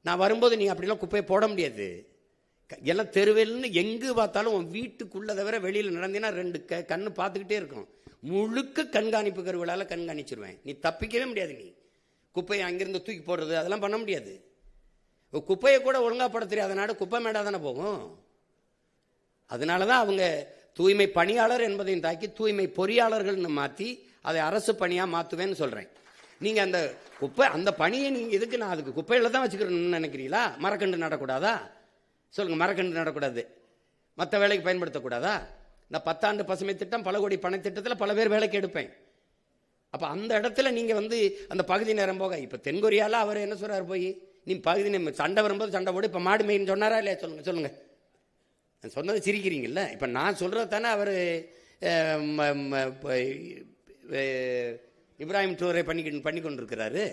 நான் வரும்போது நீ அப்படிலாம் குப்பையை போட முடியாது. எல்லாம் தெருவெல்னு எங்கு பார்த்தாலும் உன் வீட்டுக்குள்ளே தவிர வெளியில் நடந்தீங்கன்னா 2 கண்ணு பார்த்துக்கிட்டே இருக்கும். முழுக்க கண்காணிப்பு கருவிகளால் கண்காணிச்சிருவேன். நீ தப்பிக்கவே முடியாது. நீ குப்பையை அங்கிருந்து தூக்கி போடுறது அதெல்லாம் பண்ண முடியாது. குப்பையை கூட ஒழுங்காக போட தெரியாத நாடு குப்பை மேடாக தானே போகும். அதனால தான் அவங்க தூய்மை பணியாளர் என்பதையும் தாக்கி தூய்மை பொறியாளர்கள்னு மாற்றி அதை அரசு பணியாக மாற்றுவேன்னு சொல்கிறேன். நீங்கள் அந்த பணியை நீங்கள் எதுக்கு, நான் அதுக்கு குப்பையில் தான் வச்சுக்கிறேன்னு நினைக்கிறீங்களா? மரக்கன்று நடக்கூடாதா? சொல்லுங்கள், மரக்கன்று நடக்கூடாது, மற்ற வேலைக்கு பயன்படுத்தக்கூடாதா? இந்த 10 ஆண்டு பசுமை திட்டம், பல கோடி பண திட்டத்தில் பல பேர் வேலைக்கு எடுப்பேன். அப்போ அந்த இடத்துல நீங்கள் வந்து அந்த பகுதி நேரம் போக, இப்போ தென்கொரியாவில் அவர் என்ன சொல்கிறார், போய் நீ பகுதி நேரம் சண்டை வரும்போது சண்டை போடு, இப்போ மாடு மேயின்னு சொன்னாரா இல்லையா? சொல்லுங்கள். சொன்னது சிரிக்கிறீங்கல்ல. இப்போ நான் சொல்கிறது தானே அவர் இப்ராஹிம் டூரை பண்ணி கொண்டிருக்கிறாரு.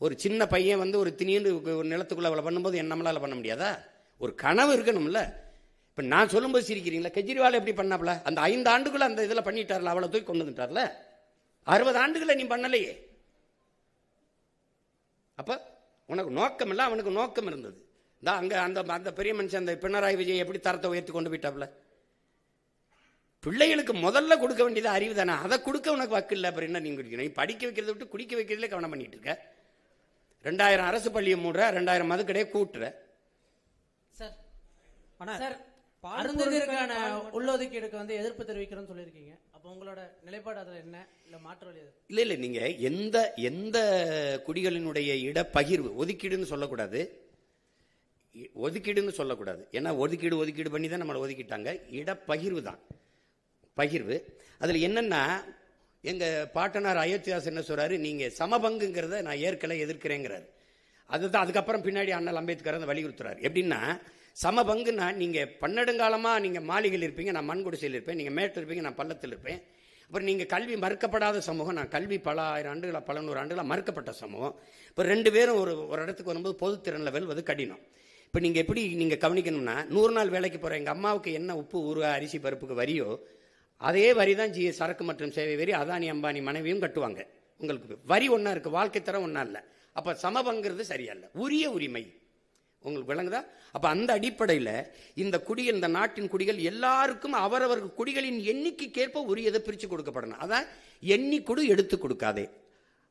ஒரு சின்ன பையன் வந்து ஒரு திணின்னு ஒரு நிலத்துக்குள்ள அவளை பண்ணும்போது நம்மளால பண்ண முடியாதா? ஒரு கனவு இருக்கணும்ல. இப்போ நான் சொல்லும்போது சிரிக்கிறீங்களா? கெஜ்ரிவால் எப்படி பண்ணாப்ல? அந்த 5 ஆண்டுக்குள்ள அந்த இதில் பண்ணிட்டார்ல, அவளை தூக்கி கொண்டு வந்துட்டார்ல. 60 ஆண்டுகளை நீ பண்ணலையே. அப்போ உனக்கு நோக்கம் இல்லை, அவனுக்கு நோக்கம் இருந்தது. அங்கே அந்த பெரிய மனுஷன் அந்த பினராயி விஜய் எப்படி தரத்தை உயர்த்தி கொண்டு போயிட்டாப்ல. பிள்ளைகளுக்கு முதல்ல கொடுக்க வேண்டியது அறிவு தானே, அதை கொடுக்க உனக்கு வக்கு இல்லை. அப்புறம் என்ன நீங்க குடிக்கணும்? நீ படிக்க வைக்கிறத விட்டு குடிக்க வைக்கிறதுல கவனம் பண்ணிட்டு இருக்க. 2000 அரசு பள்ளியை மூடுற, 2000 மதுக்கடையை கூட்டுற. சார், அருந்ததிற்கான உள்ளொதுக்கீடுக்கு வந்து எதிர்ப்பு தெரிவிக்கிறோம்னு சொல்லியிருக்கீங்க. அப்போ உங்களோட நிலைப்பாடு அதில் என்ன, இல்லை மாற்று வழி? இல்லை நீங்க எந்த குடிகளினுடைய இடப்பகிர்வு, ஒதுக்கீடுன்னு சொல்லக்கூடாது, ஒதுக்கீடுன்னு சொல்லக்கூடாது. ஏன்னா ஒதுக்கீடு பண்ணி தான் நம்மளை ஒதுக்கிட்டாங்க. இடப்பகிர்வு தான் பகிர்வு. அதில் என்னன்னா, எங்கள் பாட்டனார் அயோத்தியாஸ் என்ன சொல்கிறாரு, நீங்கள் சமபங்குங்கிறத நான் ஏற்கனவே எதிர்க்கிறேங்கிறாரு. அதுதான் அதுக்கப்புறம் பின்னாடி அண்ணல் அம்பேத்கர் அதை வலியுறுத்துறாரு. எப்படின்னா சம பங்குன்னா நீங்கள் பன்னெடுங்காலமாக நீங்கள் மாளிகையில் இருப்பீங்க, நான் மண் குடிசையில் இருப்பேன், நீங்கள் மேட்டில் இருப்பீங்க, நான் பள்ளத்தில் இருப்பேன். அப்புறம் நீங்கள் கல்வி மறுக்கப்படாத சமூகம், நான் கல்வி பல ஆயிரம் ஆண்டுகளாக பல நூறு ஆண்டுகளாக மறுக்கப்பட்ட சமூகம். இப்போ ரெண்டு பேரும் ஒரு இடத்துக்கு வரும்போது பொதுத்திறனில் வெல்வது கடினம். இப்போ நீங்கள் எப்படி நீங்கள் கவனிக்கணும்னா 100 நாள் வேலைக்கு போகிற எங்கள் அம்மாவுக்கு என்ன உப்பு ஊறுகாய் அரிசி பருப்புக்கு வரியோ அதே வரி தான் சரக்கு மற்றும் சேவை வரி அதானி அம்பானி மனைவியும் கட்டுவாங்க. உங்களுக்கு வரி ஒன்றா இருக்குது, வாழ்க்கை தரம் ஒன்றா இல்லை. அப்போ சமபங்கிறது சரியா இல்லை, உரிய உரிமை உங்களுக்கு விளங்குதா? அப்போ அந்த அடிப்படையில் இந்த குடிகள், இந்த நாட்டின் குடிகள் எல்லாருக்கும் அவரவர்கள் குடிகளின் எண்ணிக்கைக்கேற்ப உரியதை பிரித்து கொடுக்கப்படணும். அதான் எண்ணி கொடு எடுத்து கொடுக்காதே,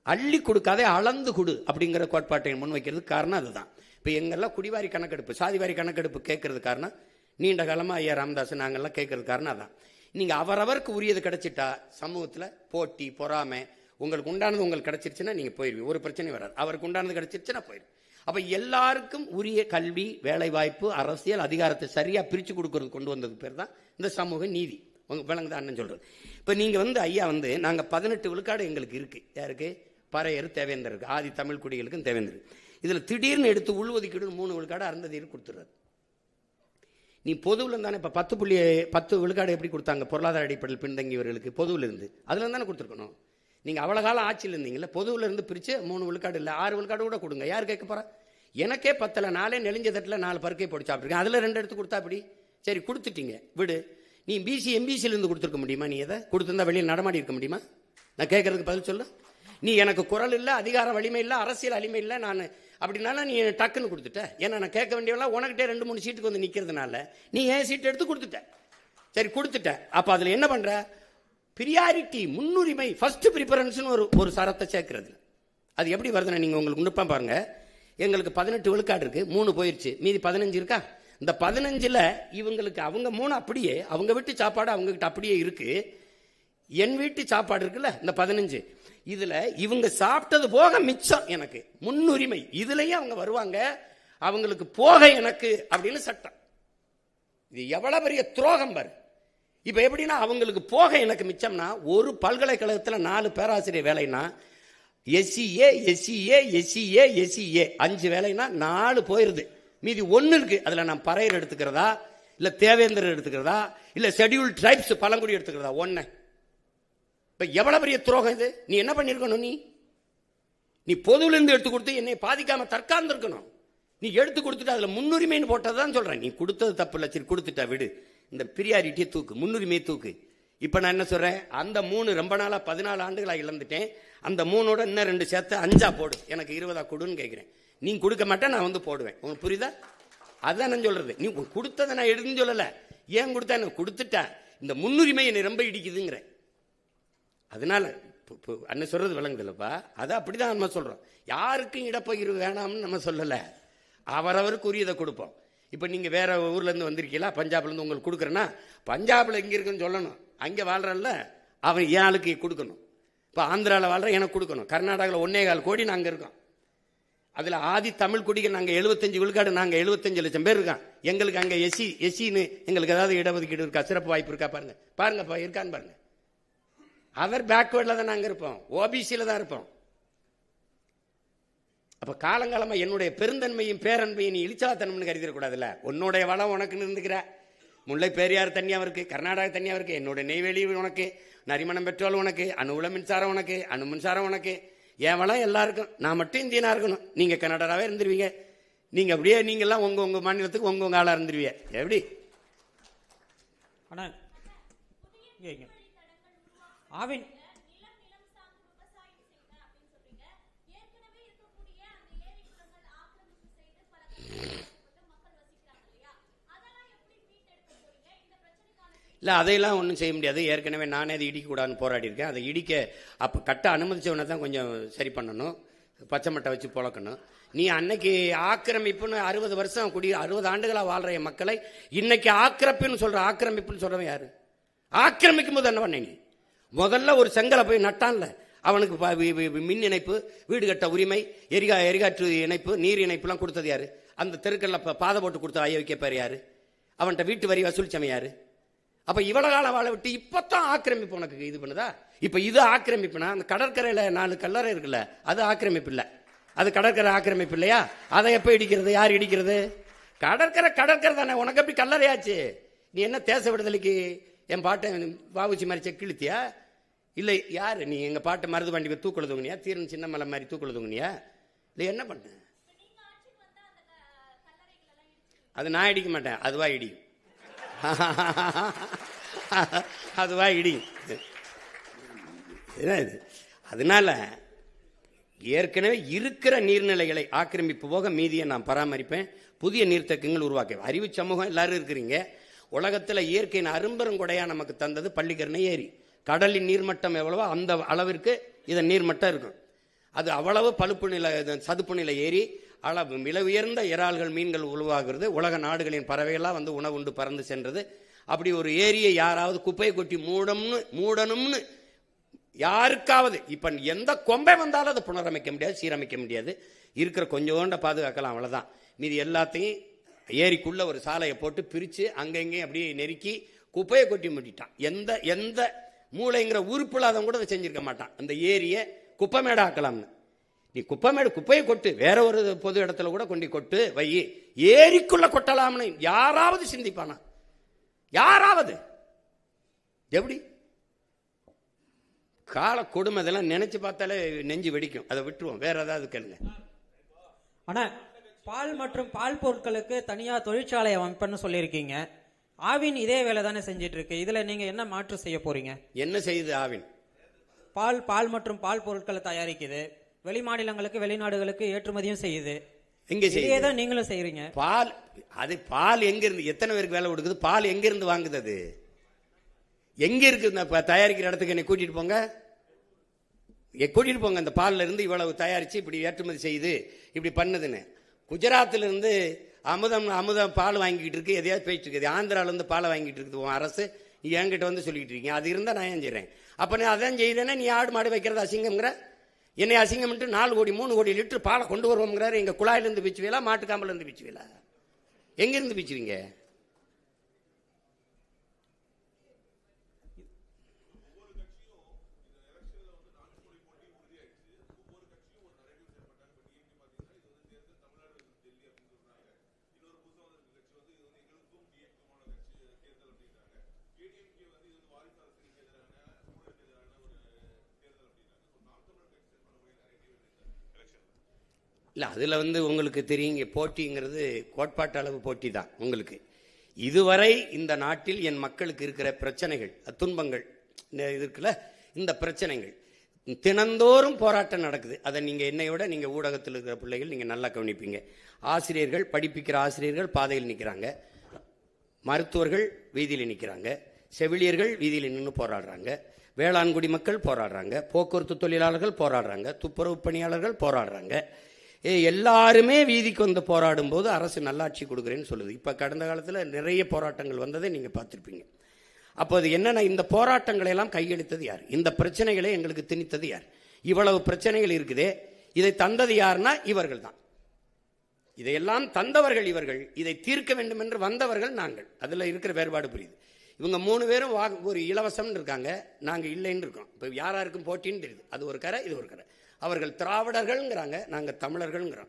அள்ளி கொடுக்காதே அளந்து கொடு அப்படிங்கிற கோட்பாட்டை முன்வைக்கிறதுக்கு காரணம் அதுதான். இப்போ எங்கெல்லாம் குடிவாரி கணக்கெடுப்பு சாதிவாரி கணக்கெடுப்பு கேட்கறது காரணம் நீண்ட காலமாக ஐயா ராமதாஸ் நாங்கள்லாம் கேட்கறது காரணம் அதான். நீங்கள் அவரவருக்கு உரியது கிடைச்சிட்டா சமூகத்தில் போட்டி பொறாமை, உங்களுக்கு உண்டானது உங்களுக்கு கிடைச்சிருச்சுன்னா நீங்கள் போயிடுவீங்க, ஒரு பிரச்சனையும் வராது. அவருக்கு உண்டானது கிடைச்சிருச்சுன்னா போயிடும். அப்போ எல்லாருக்கும் உரிய கல்வி, வேலை வாய்ப்பு, அரசியல் அதிகாரத்தை சரியாக பிரித்து கொடுக்கறது கொண்டு வந்தது பேர் தான் இந்த சமூக நீதி. உங்கள் விளங்குதான் அண்ணன் சொல்கிறது. இப்போ நீங்கள் ஐயா நாங்கள் 18 விழுக்காடு எங்களுக்கு இருக்குது. யாருக்கு? பறையர் தேவேந்தருக்கு, ஆதி தமிழ் குடிகளுக்கும் தேவேந்தருக்கு. இதில் திடீர்னு எடுத்து உள்ஒதுக்கீடு 3 விழுக்காடு அருந்ததியருக்கு கொடுத்துறாரு. நீ பொதுவில் தானே இப்போ 10 விழுக்காடு எப்படி கொடுத்தாங்க? பொருளாதார அடிப்படையில் பின்தங்கியவர்களுக்கு பொதுவில் இருந்து அதில் தானே கொடுத்துருக்கணும். நீங்கள் அவ்வளோ காலம் ஆட்சியில் இருந்தீங்களா, பொதுவில் இருந்து பிரித்து 3 விழுக்காடு இல்லை 6 விழுக்காடு கூட கொடுங்க. யார் கேட்க போகிறா? எனக்கே 10ல் 4 நெளிஞ்ச தட்டில் 4 பருக்கை போட்டு சாப்பிட்ருக்கேன், அதில் 2 எடுத்து கொடுத்தா அப்படி சரி கொடுத்துட்டீங்க விடு. நீ பிசி எம்பிசியிலேருந்து கொடுத்துருக்க முடியுமா? நீ எதை கொடுத்துருந்தா வெளியில் நடமாடி இருக்க முடியுமா? நான் கேட்கறதுக்கு பதில் சொல்லு. நீ எனக்கு குரல் இல்லை, அதிகார வலிமை இல்லை, அரசியல் வலிமை இல்லை, நான் அப்படின்னால நீ டக்குன்னு கொடுத்துட்ட. ஏன்னா நான் கேட்க வேண்டியவெல்லாம் உனக்கிட்டே 2-3 சீட்டுக்கு வந்து நிற்கிறதுனால நீ ஏன் சீட்டு எடுத்து கொடுத்துட்ட. சரி கொடுத்துட்ட, அப்போ அதில் என்ன பண்ணுற? பிரியாரிட்டி, முன்னுரிமை, ஃபர்ஸ்ட் ப்ரிஃபரன்ஸ்னு ஒரு சரத்தை சேர்க்கிறது. அது எப்படி வருதுன்னா நீங்கள் உங்களுக்கு நுட்பம் பாருங்க. எங்களுக்கு 18 விழுக்காடு இருக்கு, 3 போயிடுச்சு, மீதி 15 இருக்கா? இந்த 15ல் இவங்களுக்கு அவங்க 3 அப்படியே அவங்க வீட்டு சாப்பாடு அவங்க கிட்ட அப்படியே இருக்கு, என் வீட்டு சாப்பாடு இருக்குல்ல இந்த 15, இதுல இவங்க சாப்பிட்டது போக மிச்சம் எனக்கு முன்னுரிமை, இதுலயே அவங்க வருவாங்க, அவங்களுக்கு போக எனக்கு அப்படின்னு சட்டம். இது எவ்வளவு பெரிய துரோகம் பாரு. இப்ப எப்படின்னா அவங்களுக்கு போக எனக்கு மிச்சம்னா ஒரு பல்கலைக்கழகத்தில் 4 பேராசிரியர் வேலைன்னா எஸ்சிஏ எஸ்சிஏ எஸ்சிஏ எஸ்சிஏ 5 வேலைன்னா 4 போயிருது, மீதி 1 இருக்கு. அதுல நான் பறையர் எடுத்துக்கிறதா இல்ல தேவேந்திரர் எடுத்துக்கிறதா இல்ல ஷெட்யூல்ட் ட்ரைப்ஸ் பழங்குடி எடுத்துக்கிறதா? 1. இப்ப எவ்வளவு பெரிய துரோகம் இது. நீ என்ன பண்ணிருக்கணும்? நீ பொதுவில இருந்து எடுத்து கொடுத்து என்னை பாதிக்காம தற்காந்து இருக்கணும். நீ எடுத்து கொடுத்துட்டு அதுல முன்னுரிமைன்னு போட்டதான் சொல்றேன். நீ கொடுத்தது தப்பு இல்லை, சரி கொடுத்துட்டா விடு, இந்த பிரியாரிட்டியை தூக்கு, முன்னுரிமையை தூக்கு. இப்ப நான் என்ன சொல்றேன்? அந்த 3 ரொம்ப நாளா 14 ஆண்டுகளா இழந்துட்டேன், அந்த 3ஓட இன்னும் 2 சேர்த்து 5 போடு, எனக்கு 20 கொடுன்னு கேட்கிறேன். நீ கொடுக்க மாட்டேன், நான் போடுவேன். உங்களுக்கு புரியுதா? அதான் நான் சொல்றது. நீ கொடுத்ததை நான் எடுத்துன்னு சொல்லல, ஏன் கொடுத்தா நான் கொடுத்துட்டேன், இந்த முன்னுரிமை என்னை ரொம்ப இடிக்குதுங்கிற. அதனால அண்ணன் சொல்றது விளங்குதுல்லப்பா, அதை அப்படிதான் நம்ம சொல்றோம். யாருக்கும் இடப்பகிர்வு வேணாம்னு நம்ம சொல்லல, அவரவருக்கு உரியதை கொடுப்போம். இப்போ நீங்கள் வேற ஊர்ல இருந்து வந்திருக்கீங்களா, பஞ்சாப்ல இருந்து உங்களுக்கு கொடுக்குறேன்னா பஞ்சாப்ல எங்க இருக்குன்னு சொல்லணும், அங்கே வாழ்றல்ல அவன் என் ஆளுக்கு கொடுக்கணும். இப்போ ஆந்திராவில் வாழ்ற எனக்கு கொடுக்கணும், கர்நாடகாவில் 1.25 கோடி நாங்கள் இருக்கோம், அதில் ஆதி தமிழ் குடிகள் நாங்கள் 75 விழுக்காடு, நாங்கள் 75 லட்சம் பேர் இருக்கான். எங்களுக்கு அங்கே எஸ்சின்னு எங்களுக்கு ஏதாவது இடஒதுக்கீடு இருக்கா, சிறப்பு வாய்ப்பு இருக்கா? பாருங்க பாருங்கப்பா, இருக்கான்னு பாருங்க. அவர் பேக்வேர்டில் தான் நாங்கள் இருப்போம், ஓபிசியில் தான் இருப்போம். அப்ப காலங்காலமா என்னுடைய பெருந்தன்மையும் பேரன்பையும் நீ இழிச்சலாத்தனம்னு கருதிடக்கூடாதுல்ல. உன்னுடைய வளம் உனக்குன்னு இருந்துக்கிற, முல்லை பெரியாறு தனியாக இருக்கு, கர்நாடகா தனியாக இருக்கு, என்னுடைய நெய்வேலி உனக்கு, நரிமணம் பெட்ரோல் உனக்கு, அணு உல மின்சாரம் உனக்கு, அணு மின்சாரம் உனக்கு, என் வளம் எல்லாருக்கும். நான் மட்டும் இந்தியனா இருக்கணும், நீங்க கனடாவே இருந்துருவீங்க, நீங்க அப்படியே நீங்கெல்லாம் உங்க மாநிலத்துக்கு உங்க ஆளா இருந்துருவீங்க. எப்படி ஆனா ஆவின் இல்லை அதையெல்லாம் ஒன்றும் செய்ய முடியாது. ஏற்கனவே நானே அதை இடிக்கக்கூடாதுன்னு போராடி இருக்கேன். அதை இடிக்க அப்போ கட்ட அனுமதிச்சவனை தான் கொஞ்சம் சரி பண்ணணும், பச்சை மட்டை வச்சு புழக்கணும். நீ அன்னைக்கு ஆக்கிரமிப்புன்னு 60 வருஷம் 60 ஆண்டுகளாக வாழ்ற என் மக்களை இன்னைக்கு ஆக்கிரமிப்புன்னு சொல்றவன் யாரு? ஆக்கிரமிக்கும் போது என்ன பண்ண? நீ முதல்ல ஒரு செங்கலை போய் நட்டான்ல, அவனுக்கு மின் இணைப்பு, வீடு கட்ட உரிமை, எரிகாற்று இணைப்பு, நீர் இணைப்புலாம் கொடுத்தது யாரு? அந்த தெருக்கல்ல பாதை போட்டு கொடுத்த ஐயா வைக்க பேர் யாரு? அவன்கிட்ட வீட்டு வரி வசூலிச்சவன் யாரு? அப்ப இவ்வளவு காலம் வாழ விட்டு இப்பதான் ஆக்கிரமிப்பு உனக்கு இது பண்ணுதா? இப்ப இது ஆக்கிரமிப்புனா அந்த கடற்கரையில 4 கல்லறை இருக்குல்ல, அது ஆக்கிரமிப்பு இல்ல. அது கடற்கரை ஆக்கிரமிப்பு இல்லையா? அதை எப்போ இடிக்கிறது? யார் இடிக்கிறது? கடற்கரை தானே. உனக்கு எப்படி கல்லறையாச்சு? நீ என்ன தேச விடுதலைக்கு என் பாட்டை வாவுச்சி மாதிரி செக்கிழுத்தியா? இல்லை யார் நீ? எங்கள் பாட்டை மருது பாண்டி தூக்குல தூங்குனியா? தீரன் சின்னமலை மாதிரி தூக்குல தூங்குனியா? இல்லை என்ன பண்ண? அது நான் இடிக்க மாட்டேன், அதுவா இடியும். அதுவா இடியும். அதனால ஏற்கனவே இருக்கிற நீர்நிலைகளை ஆக்கிரமிப்பு போக மீதியை நான் பராமரிப்பேன். புதிய நீர்த்தக்கங்கள் உருவாக்குவேன். அறிவு சமூகம் எல்லாரும் இருக்கிறீங்க. உலகத்தில் இயற்கையின் அரும்பெருங்கொடையா நமக்கு தந்தது பள்ளிக்கரணை ஏரி. கடலின் நீர்மட்டம் எவ்வளவோ அந்த அளவிற்கு இதன் நீர்மட்டம் இருக்கும். அது அவ்வளவு பழுப்பு நில சதுப்பு நிலை ஏரி. அளவு விலை உயர்ந்த இறால்கள் மீன்கள் உருவாகிறது. உலக நாடுகளின் பறவைகள்லாம் வந்து உணவு உண்டு பறந்து சென்றது. அப்படி ஒரு ஏரியை யாராவது குப்பையை கொட்டி மூடணும்னு யாருக்காவது இப்ப எந்த கொம்பை வந்தாலும் அதை புனரமைக்க முடியாது, சீரமைக்க முடியாது. இருக்கிற கொஞ்சோண்ட பாதுகாக்கலாம், அவ்வளவுதான். மீதி எல்லாத்தையும் ஏரிக்குள்ள ஒரு சாலையை போட்டு பிரிச்சு அங்கங்கேயும் அப்படியே நெருக்கி குப்பையை கொட்டி மூட்டிட்டான். எந்த மூளைங்கிற உறுப்பில்லாதவங்க கூட அதை செஞ்சிருக்க மாட்டான். அந்த ஏரியை குப்பைமேடா ஆக்கலாம்னு. நீ குப்பையை கொட்டு, வேற ஒரு பொது இடத்துல கூட கொண்டு கொட்டு வை, ஏரிக்குள்ள கொட்டலாம்னு யாராவது சிந்திப்பானா? யாராவது? எப்படி கால கொடுமை இதெல்லாம் நினைச்சு பார்த்தாலே நெஞ்சு வெடிக்கும். அதை விட்டுருவோம், வேற ஏதாவது கேளுங்க. ஆனா பால் மற்றும் பால் பொருட்களுக்கு தனியா தொழிற்சாலை அமைப்புன்னு சொல்லியிருக்கீங்க. ஆவின் இதே வேலை தானே செஞ்சிட்டு இருக்கு. இதுல நீங்க என்ன மாற்று செய்ய போறீங்க? என்ன செய்யுது ஆவின்? பால் மற்றும் பால் பொருட்களை தயாரிக்குது, வெளி மாநிலங்களுக்கு வெளிநாடுகளுக்கு ஏற்றுமதியும் செய்யுது. எங்க செய்யுது? நீங்களும் செய்யறீங்க. பால் எங்க இருந்து எத்தனை பேருக்கு வேலை கொடுக்குது? பால் எங்க இருந்து வாங்குது? அது எங்க இருக்கு? தயாரிக்கிற இடத்துக்கு என்னை கூட்டிட்டு போங்க, கூட்டிட்டு போங்க. அந்த பால்ல இருந்து இவ்வளவு தயாரிச்சு இப்படி ஏற்றுமதி செய்யுது, இப்படி பண்ணுதுன்னு. குஜராத்ல இருந்து அமுதம் பால் வாங்கிட்டு இருக்கு, எதையாவது போயிட்டு இருக்குது. ஆந்திரால இருந்து பாலை வாங்கிட்டு இருக்குது உன் அரசு. நீ என்கிட்ட வந்து சொல்லிட்டு இருக்கீங்க. அது இருந்தா நான் ஏன் செய்யறேன்? அப்ப நீ அதான் செய்யறேன்னா நீ ஆடு மாடு வைக்கிறது அசிங்கம்ங்கிற. என்னை அசிங்கம் 4 கோடி 3 கோடி லிட்டர் பாலை கொண்டு வருவோங்கிறாரு. எங்க குழாயிலிருந்து பிச்சுவீங்களா, மாட்டுக்காம்பல இருந்து பிச்சுவீங்களா? எங்க இருந்து பிச்சுவீங்க? இல்லை அதில் வந்து உங்களுக்கு தெரியுங்க, போட்டிங்கிறது கோட்பாட்டு அளவு போட்டி தான் உங்களுக்கு. இதுவரை இந்த நாட்டில் என் மக்களுக்கு இருக்கிற பிரச்சனைகள், துன்பங்கள் இருக்குல்ல, இந்த பிரச்சனைகள் தினந்தோறும் போராட்டம் நடக்குது. அதை நீங்கள் என்னையோட நீங்கள் ஊடகத்தில் இருக்கிற பிள்ளைகள் நீங்கள் நல்லா கவனிப்பீங்க. ஆசிரியர்கள், படிப்பிக்கிற ஆசிரியர்கள் பாதையில் நிற்கிறாங்க, மருத்துவர்கள் வீதியில் நிற்கிறாங்க, செவிலியர்கள் வீதியில் நின்று போராடுறாங்க, வேளாண்குடி மக்கள் போராடுறாங்க, போக்குவரத்து தொழிலாளர்கள் போராடுறாங்க, துப்புரவு பணியாளர்கள் போராடுறாங்க. எல்லாருமே வீதிக்கு வந்து போராடும் போது அரசு நல்லாட்சி கொடுக்குறேன்னு சொல்லுது. இப்போ கடந்த காலத்தில் நிறைய போராட்டங்கள் வந்ததை நீங்கள் பார்த்துருப்பீங்க. அப்போ அது என்னன்னா, இந்த போராட்டங்களை எல்லாம் கையெழுத்தது யார்? இந்த பிரச்சனைகளை எங்களுக்கு திணித்தது யார்? இவ்வளவு பிரச்சனைகள் இருக்குதே, இதை தந்தது யாருன்னா இவர்கள் தான். இதையெல்லாம் தந்தவர்கள் இவர்கள், இதை தீர்க்க வேண்டும் என்று வந்தவர்கள் நாங்கள். அதில் இருக்கிற வேறுபாடு புரியுது. இவங்க 3 பேரும் ஒரு இலவசம்னு இருக்காங்க, நாங்கள் இல்லைன்னு இருக்கோம். இப்போ யாராருக்கும் போட்டின்னு தெரியுது. அது ஒரு கரை, இது ஒரு கரை. அவர்கள் திராவிடர்கள்ங்கிறாங்க, நாங்கள் தமிழர்கள்ங்கிறோம்.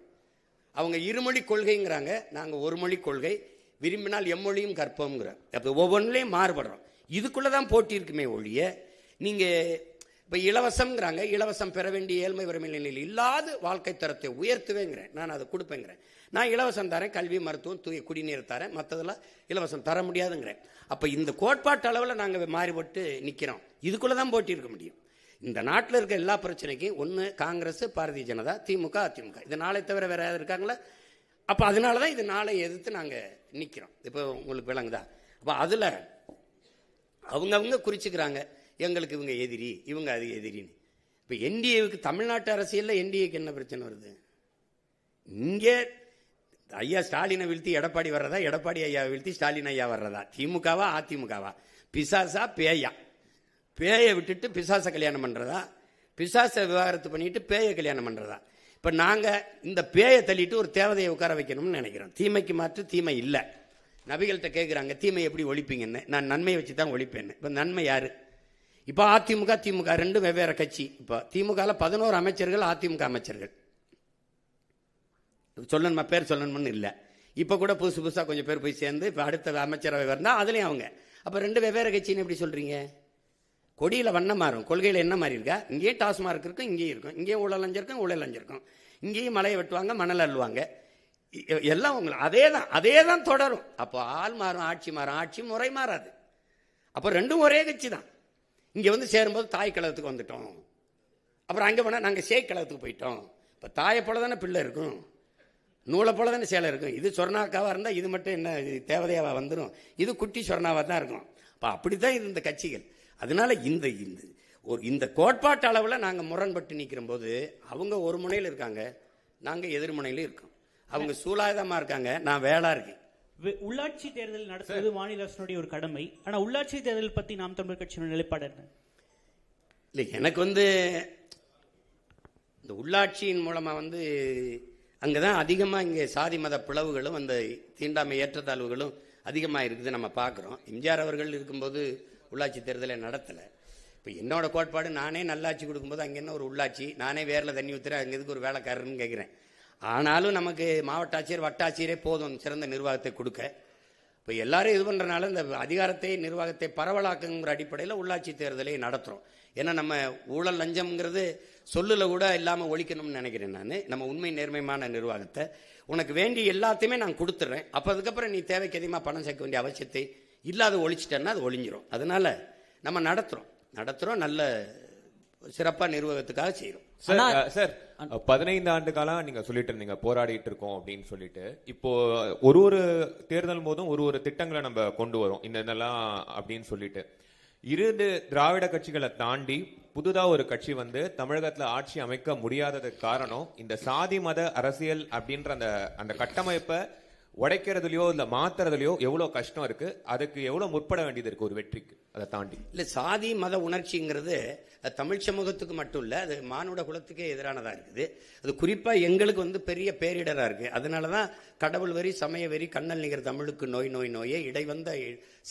அவங்க இருமொழி கொள்கைங்கிறாங்க, நாங்கள் ஒரு மொழி கொள்கை. விரும்பினால் எம்மொழியும் கற்போம்ங்கிறோம். அப்போ ஒவ்வொன்றிலையும் மாறுபடுறோம். இதுக்குள்ளதான் போட்டி இருக்குமே ஒழிய, நீங்க இப்ப இலவசம்ங்கிறாங்க, இலவசம் பெற வேண்டிய ஏழ்மை வறுமை நிலையில் இல்லாத வாழ்க்கை தரத்தை உயர்த்துவேங்கிறேன், நான் அதை கொடுப்பேங்கிறேன். நான் இலவசம் தரேன், கல்வி மருத்துவம் தூய குடிநீர் தரேன், மற்றதெல்லாம் இலவசம் தர முடியாதுங்கிறேன். அப்ப இந்த கோட்பாட்டு அளவில் நாங்கள் மாறிபட்டு நிற்கிறோம். இதுக்குள்ளதான் போட்டி இருக்க முடியும். இந்த நாட்டில் இருக்க எல்லா பிரச்சனைக்கும் ஒன்று காங்கிரஸ், பாரதிய ஜனதா, திமுக, அதிமுக, இது நாளை தவிர வேற யாரும் இருக்காங்களா? அப்போ அதனால தான் இது நாளை எதிர்த்து நாங்கள் நிற்கிறோம். இப்போ உங்களுக்கு விளங்குதா? அப்போ அதில் அவங்கவுங்க குறிச்சுக்கிறாங்க, எங்களுக்கு இவங்க எதிரி, இவங்க அது எதிரின்னு. இப்போ என்டிஏவுக்கு தமிழ்நாட்டு அரசியலில் என்டிஏக்கு என்ன பிரச்சனை வருது? இங்கே ஐயா ஸ்டாலினை வீழ்த்தி எடப்பாடி வர்றதா, எடப்பாடி ஐயா வீழ்த்தி ஸ்டாலின் ஐயா வர்றதா? திமுகவா அதிமுகவா? பிசாசா பேயா? பேயை விட்டுட்டு பிசாசை கல்யாணம் பண்ணுறதா? பிசாசை விவாகரத்து பண்ணிட்டு பேயை கல்யாணம் பண்ணுறதா? இப்போ நாங்கள் இந்த பேயை தள்ளிட்டு ஒரு தேவதையை உட்கார வைக்கணும்னு நினைக்கிறோம். தீமைக்கு மாற்று தீமை இல்லை. நபிகள்கிட்ட கேட்குறாங்க, தீமை எப்படி ஒழிப்பீங்கன்னு. நான் நன்மையை வச்சு தான் ஒழிப்பேன்னு. இப்போ நன்மை யாரு? இப்போ அதிமுக திமுக 2 வெவ்வேறு கட்சி. இப்போ திமுகவில் 11 அமைச்சர்கள், அதிமுக அமைச்சர்கள். சொல்லணுமா, பேர் சொல்லணும்னு இல்லை. இப்போ கூட புதுசு புதுசாக கொஞ்சம் பேர் போய் சேர்ந்து இப்போ அடுத்த அமைச்சரவை வந்தால் அதுலேயும் அவங்க. அப்போ 2 வெவ்வேறு கட்சின்னு எப்படி சொல்கிறீங்க? கொடியில் வண்ணம் மாறும், கொள்கையில் என்ன மாதிரி இருக்கா? இங்கேயே டாஸ்மார்க் இருக்கும், இங்கேயும் இருக்கும், இங்கேயும் ஊழல் லஞ்சம் ஊழல் லஞ்சம் இருக்கும், இங்கேயும் மலையை வெட்டுவாங்க, மணல் அள்ளுவாங்க, எல்லாம் உங்களுக்கு அதே தான் தொடரும். அப்போ ஆள் மாறும், ஆட்சி மாறும், ஆட்சி முறை மாறாது. அப்போ 2 ஒரே கட்சி தான். இங்கே வந்து சேரும்போது தாய் கழகத்துக்கு வந்துட்டோம், அப்புறம் அங்கே போனால் நாங்கள் சேய் கழகத்துக்கு போயிட்டோம். இப்போ தாயை போல தானே பிள்ளை இருக்கும், நூலை போல தானே சேலை இருக்கும். இது சொர்ணாக்காவாக இருந்தால் இது மட்டும் என்ன தேவதையாவாக வந்துடும், இது குட்டி சொர்ணாவாக தான் இருக்கும். அப்போ அப்படி தான் இது இந்த கட்சிகள். அதனால இந்த கோட்பாட்டு அளவில் நாங்கள் முரண்பட்டு நிற்கிற போது அவங்க ஒரு முனையில் இருக்காங்க, நாங்கள் எதிர் முனையில இருக்கோம். அவங்க சூலாயுதமாக இருக்காங்க, நான் வேளா இருக்கேன். உள்ளாட்சி தேர்தல் நடத்துவது மாநில அரசுடைய ஒரு கடமை. ஆனா உள்ளாட்சி தேர்தல் பத்தி நாம் தமிழர் கட்சியோட நிலைப்பாடு என்ன? இல்லை, எனக்கு வந்து இந்த உள்ளாட்சியின் மூலமாக வந்து அங்கே தான் அதிகமாக இங்கே சாதி மத பிளவுகளும் அந்த தீண்டாமை ஏற்றத்தாழ்வுகளும் அதிகமாக இருக்குது நம்ம பார்க்குறோம். எம்ஜிஆர் அவர்கள் இருக்கும்போது உள்ளாட்சி தேர்தலை நடத்தலை. இப்போ என்னோட கோட்பாடு, நானே நல்லாட்சி கொடுக்கும்போது அங்கே என்ன ஒரு உள்ளாட்சி, நானே வேரில் தண்ணி ஊற்றுறேன், அங்கே எதுக்கு ஒரு வேலைக்காரன்னு கேட்குறேன். ஆனாலும் நமக்கு மாவட்ட ஆட்சியர் வட்டாட்சியரே போதும் சிறந்த நிர்வாகத்தை கொடுக்க. இப்போ எல்லாரும் இது பண்ணுறனால இந்த அதிகாரத்தை நிர்வாகத்தை பரவலாக்குங்கிற அடிப்படையில் உள்ளாட்சி தேர்தலை நடத்துகிறோம். ஏன்னா நம்ம ஊழல் லஞ்சம்ங்கிறது சொல்லில் கூட இல்லாமல் ஒழிக்கணும்னு நினைக்கிறேன். நான் நம்ம உண்மை நேர்மையான நிர்வாகத்தை உனக்கு வேண்டிய எல்லாத்தையுமே நான் கொடுத்துட்றேன். அப்போ அதுக்கப்புறம் நீ தேவைக்கு அதிகமாக பணம் சேர்க்க வேண்டிய அவசியத்தை இல்லாத ஒழிச்சிட்டேன்னா அது ஒழிஞ்சிரும். அதனால நம்ம நடத்துகிறோம் நல்ல சிறப்பாக நிர்வாகத்துக்காக செய்கிறோம். சார் 15 ஆண்டு காலம் நீங்க சொல்லிட்டு இருந்தீங்க போராடிட்டு இருக்கோம் அப்படின்னு சொல்லிட்டு. இப்போ ஒரு தேர்தல் போதும் ஒரு திட்டங்களை நம்ம கொண்டு வரோம் இதெல்லாம் அப்படின்னு சொல்லிட்டு. 2 திராவிட கட்சிகளை தாண்டி புதுதா ஒரு கட்சி வந்து தமிழகத்துல ஆட்சி அமைக்க முடியாததுக்கு காரணம் இந்த சாதி மத அரசியல் அப்படின்ற அந்த கட்டமைப்பை உடைக்கிறதுலையோ இல்ல மாத்துறதுலையோ எவ்வளவு கஷ்டம் இருக்கு, அதுக்கு எவ்வளவு முற்பட வேண்டியது இருக்கு ஒரு வெற்றிக்கு. அதை தாண்டி இல்லை, சாதி மத உணர்ச்சிங்கிறது தமிழ் சமூகத்துக்கு மட்டும் இல்லை, அது மானுட குலத்துக்கே எதிரானதாக இருக்குது. அது குறிப்பாக எங்களுக்கு வந்து பெரிய பேரிடராக இருக்குது. அதனால தான் கடவுள் வரி சமய வெறி கண்ணல் நிகர் தமிழுக்கு நோயே இடை வந்த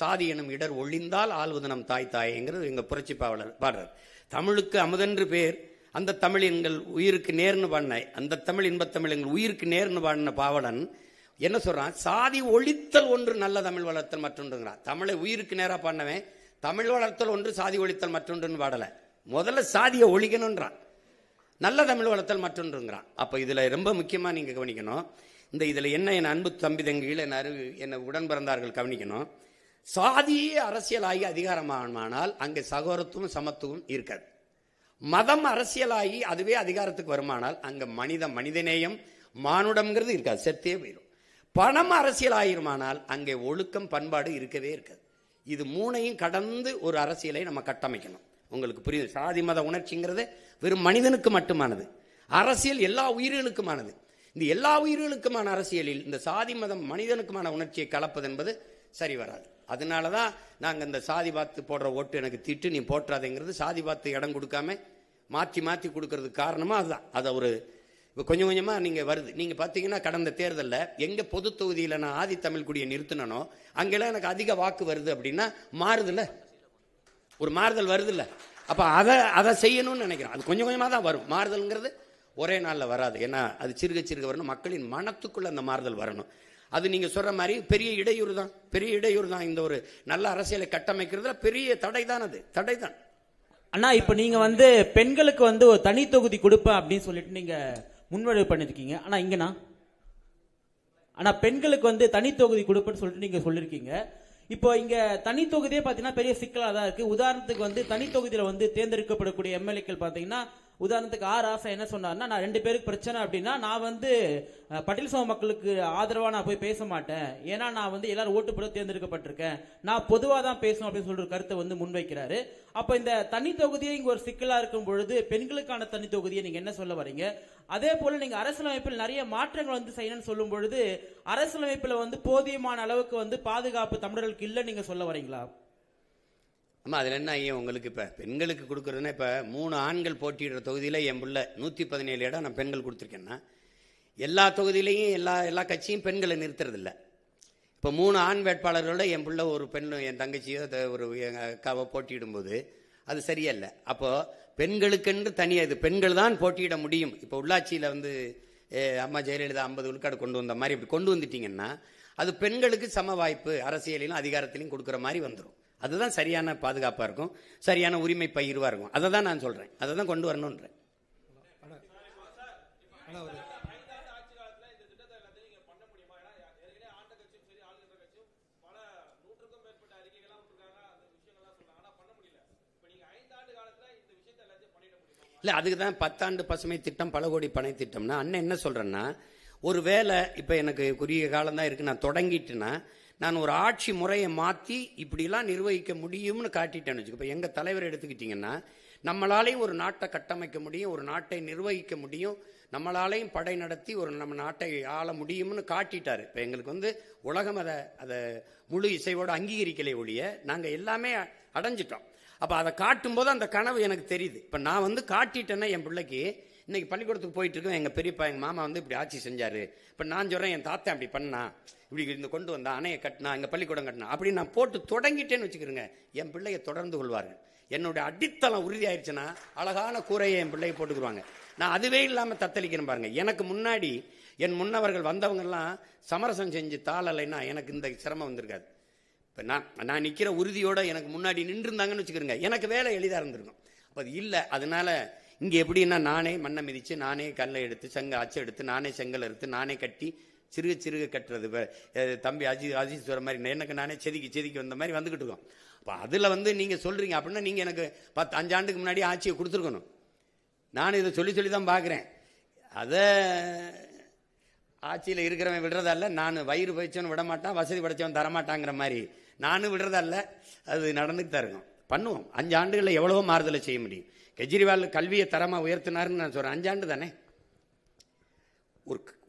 சாதி எனும் இடர் ஒழிந்தால் ஆள்வது நம் தாயேங்கிறது எங்கள் புரட்சி பாடுறார். தமிழுக்கு அமுதென்று பேர், அந்த தமிழ் எங்கள் உயிருக்கு நேர்னு பாடின, அந்த தமிழ் இன்பத்தமிழ் எங்கள் உயிருக்கு நேர்னு பாடின பாவலன் என்ன சொல்றான்? சாதி ஒழித்தல் ஒன்று நல்ல தமிழ் வளர்த்தல் மற்றொன்றுங்கிறான். தமிழை உயிருக்கு நேராக பாடினவன் தமிழ் வளர்த்தல் ஒன்று சாதி ஒழித்தல் மற்றொன்றுன்னு பாடலை, முதல்ல சாதியை ஒழிக்கணும்ன்றான், நல்ல தமிழ் வளர்த்தல் மற்றொன்றுங்கிறான். அப்போ இதில் ரொம்ப முக்கியமாக நீங்கள் கவனிக்கணும். இதில் என்ன என் அன்பு தம்பி தங்கிகள் என்னை உடன் பிறந்தார்கள் கவனிக்கணும். சாதியே அரசியலாகி அதிகாரமானால் அங்கே சகோதரத்துவம் சமத்துவம் இருக்காது. மதம் அரசியலாகி அதுவே அதிகாரத்துக்கு வருமானால் அங்கே மனிதநேயம் மானுடம்ங்கிறது இருக்காது, செத்தே போயிடும். பணம் அரசியல் ஆயிருமானால் அங்கே ஒழுக்கம் பண்பாடு இருக்கவே இருக்காது. இது 3ஐயும் கடந்து ஒரு அரசியலை நம்ம கட்டமைக்கணும். உங்களுக்கு புரியுது? சாதி மத உணர்ச்சிங்கிறது வெறும் மனிதனுக்கு மட்டுமானது, அரசியல் எல்லா உயிர்களுக்குமானது. இந்த எல்லா உயிர்களுக்குமான அரசியலில் இந்த சாதி மதம் மனிதனுக்குமான உணர்ச்சியை கலப்பது என்பது சரி வராது. அதனால தான் நாங்கள் இந்த சாதி பார்த்து போடுற ஓட்டு எனக்கு திட்டு நீ போட்டுறாதேங்கிறது, சாதி பார்த்து இடம் கொடுக்காம மாற்றி கொடுக்கறதுக்கு காரணமாக அதுதான். அதை ஒரு இப்போ கொஞ்சம் கொஞ்சமாக நீங்கள் வருது. நீங்கள் பார்த்தீங்கன்னா கடந்த தேர்தலில் எங்கே பொது தொகுதியில் நான் ஆதி தமிழ் குடியை நிறுத்தினோ அங்கெல்லாம் எனக்கு அதிக வாக்கு வருது அப்படின்னா மாறுதில்ல, ஒரு மாறுதல் வருதில்ல. அப்போ அதை செய்யணும்னு நினைக்கிறோம். அது கொஞ்சம் கொஞ்சமாக தான் வரும். மாறுதல்ங்கிறது ஒரே நாளில் வராது. ஏன்னா அது சிறுக வரணும், மக்களின் மனத்துக்குள்ளே அந்த மாறுதல் வரணும். அது நீங்கள் சொல்கிற மாதிரி பெரிய இடையூறு தான். இந்த ஒரு நல்ல அரசியலை கட்டமைக்கிறதுல பெரிய தடை தான். அண்ணா, இப்போ நீங்கள் வந்து பெண்களுக்கு வந்து ஒரு தனி தொகுதி கொடுப்பேன் அப்படின்னு சொல்லிட்டு நீங்கள் முன்வடிவு பண்ணிருக்கீங்க. ஆனா பெண்களுக்கு வந்து தனி தொகுதி கொடுப்பேன்னு சொல்லிட்டு நீங்க சொல்லிருக்கீங்க. இப்போ இங்க தனி தொகுதியே பாத்தீங்கன்னா பெரிய சிக்கலா தான் இருக்கு. உதாரணத்துக்கு வந்து தனி தொகுதியில வந்து தேர்ந்தெடுக்கப்படக்கூடிய எம்எல்ஏக்கள் பாத்தீங்கன்னா, உதாரணத்துக்கு ராசா என்ன சொன்னார்னா, நான் 2 பேருக்கு பிரச்சனை அப்படின்னா நான் வந்து பட்டியல் சமூக மக்களுக்கு ஆதரவா நான் போய் பேச மாட்டேன், ஏன்னா நான் வந்து எல்லாரும் ஓட்டு போட தேர்ந்தெடுக்கப்பட்டிருக்கேன், நான் பொதுவா தான் பேசணும் அப்படின்னு சொல்ற கருத்தை வந்து முன்வைக்கிறாரு. அப்ப இந்த தனி தொகுதியை இங்க ஒரு சிக்கலா இருக்கும் பொழுது பெண்களுக்கான தனி தொகுதியை நீங்க என்ன சொல்ல வரீங்க? அதே போல நீங்க அரசியலமைப்பில் நிறைய மாற்றங்கள் வந்து செய்யணும்னு சொல்லும் பொழுது அரசியலமைப்புல வந்து போதியமான அளவுக்கு வந்து பாதுகாப்பு தமிழர்களுக்கு இல்ல நீங்க சொல்ல வரீங்களா? ஆமாம், அதில் என்ன ஐயா உங்களுக்கு இப்போ பெண்களுக்கு கொடுக்குறதுன்னா, இப்போ 3 ஆண்கள் போட்டியிடுற தொகுதியில் என் பிள்ளை 117 இடம் நான் பெண்கள் கொடுத்துருக்கேன்னா, எல்லா தொகுதியிலையும் எல்லா கட்சியும் பெண்களை நிறுத்துறதில்ல. இப்போ 3 ஆண் வேட்பாளர்களோட என் பிள்ளை ஒரு பெண், என் தங்கச்சியோ ஒரு எங்கள் அக்காவோ போட்டியிடும்போது அது சரியில்லை. அப்போது பெண்களுக்கென்று தனியாக இது பெண்கள் தான் போட்டியிட முடியும். இப்போ உள்ளாட்சியில் வந்து அம்மா ஜெயலலிதா 50 விழுக்காடு கொண்டு வந்த மாதிரி இப்படி கொண்டு வந்துட்டீங்கன்னா அது பெண்களுக்கு சம வாய்ப்பு அரசியலிலும் அதிகாரத்திலையும் கொடுக்குற மாதிரி வந்துடும். அதுதான் சரியான பாதுகாப்பாக இருக்கும், சரியான உரிமை பகிர்வாக இருக்கும். அதை தான் நான் சொல்கிறேன், அதை தான் கொண்டு வரணுன்றேன். இல்லை, அதுக்கு தான் 10 ஆண்டு பசுமை திட்டம், பல கோடி பனை திட்டம்னா அண்ணன் என்ன சொல்கிறேன்னா, ஒரு வேலை இப்போ எனக்கு குறுகிய காலம் தான் இருக்குது, நான் தொடங்கிட்டுன்னா நான் ஒரு ஆட்சி முறையை மாற்றி இப்படிலாம் நிர்வகிக்க முடியும்னு காட்டிட்டேன்னு வச்சுக்கோ. இப்போ எங்கள் தலைவர் எடுத்துக்கிட்டிங்கன்னா நம்மளாலையும் ஒரு நாட்டை கட்டமைக்க முடியும், ஒரு நாட்டை நிர்வகிக்க முடியும், நம்மளாலையும் படை நடத்தி ஒரு நம்ம நாட்டை ஆள முடியும்னு காட்டிட்டாரு. இப்போ எங்களுக்கு வந்து உலகம் அதை முழு இசையோடு அங்கீகரிக்கலை ஒழிய நாங்கள் எல்லாமே அடைஞ்சிட்டோம். அப்போ அதை காட்டும்போது அந்த கனவு எனக்கு தெரியுது. இப்போ நான் வந்து காட்டிட்டேன்னா என் பிள்ளைக்கு இன்னைக்கு பள்ளிக்கூடத்துக்கு போயிட்டு இருக்கோம், எங்கள் பெரியப்பா எங்கள் மாமா வந்து இப்படி ஆட்சி செஞ்சார், இப்போ நான் சொல்கிறேன் என் தாத்தா அப்படி பண்ணா, இப்படி இந்த கொண்டு வந்தா, அணையை கட்டினா, எங்கள் பள்ளிக்கூடம் கட்டினா, அப்படி நான் போட்டு தொடங்கிட்டேன்னு வச்சுக்கிறேங்க, என் பிள்ளைய தொடர்ந்து கொள்வார்கள். என்னுடைய அடித்தளம் உறுதியாயிருச்சுன்னா அழகான கூரையை என் பிள்ளையை போட்டுக்குருவாங்க. நான் அதுவே இல்லாமல் தத்தளிக்கிறேன் பாருங்க. எனக்கு முன்னாடி என் முன்னவர்கள் வந்தவங்கெல்லாம் சமரசம் செஞ்சு தாளலைன்னா எனக்கு இந்த சிரமம் வந்திருக்காது. இப்போ நான் நிற்கிற உறுதியோடு எனக்கு முன்னாடி நின்றுருந்தாங்கன்னு வச்சுக்கிறேங்க, எனக்கு வேலை எளிதாக இருந்திருக்கும். அப்போ அது இல்லை. அதனால இங்கே எப்படின்னா நானே மண்ணை மிதித்து, நானே கல்லை எடுத்து, அச்சு எடுத்து, நானே செங்கல் எடுத்து, நானே கட்டி சிறுக சிறுக கட்டுறது. தம்பி அஜித் சொல்கிற மாதிரி எனக்கு நானே செதுக்கி வந்த மாதிரி வந்துக்கிட்டு இருக்கோம். அப்போ அதில் வந்து நீங்கள் சொல்கிறீங்க அப்படின்னா நீங்கள் எனக்கு 5 ஆண்டுக்கு முன்னாடி ஆட்சியை கொடுத்துருக்கணும். நான் இதை சொல்லி தான் பார்க்குறேன். அதை ஆட்சியில் இருக்கிறவன் விடுறதல்ல, நான் வயிறு பயிச்சவன் விட மாட்டான், வசதி படைச்சவன் தரமாட்டாங்கிற மாதிரி நானும் விடுறதல்ல. அது நடந்துட்டு தான் இருக்கும். பண்ணுவோம். 5 ஆண்டுகளில் எவ்வளவோ மாறுதலை செய்ய முடியும். கெஜ்ரிவால் கல்வியை தரமாக உயர்த்தினாருன்னு நான் சொல்கிறேன். 5 ஆண்டு தானே.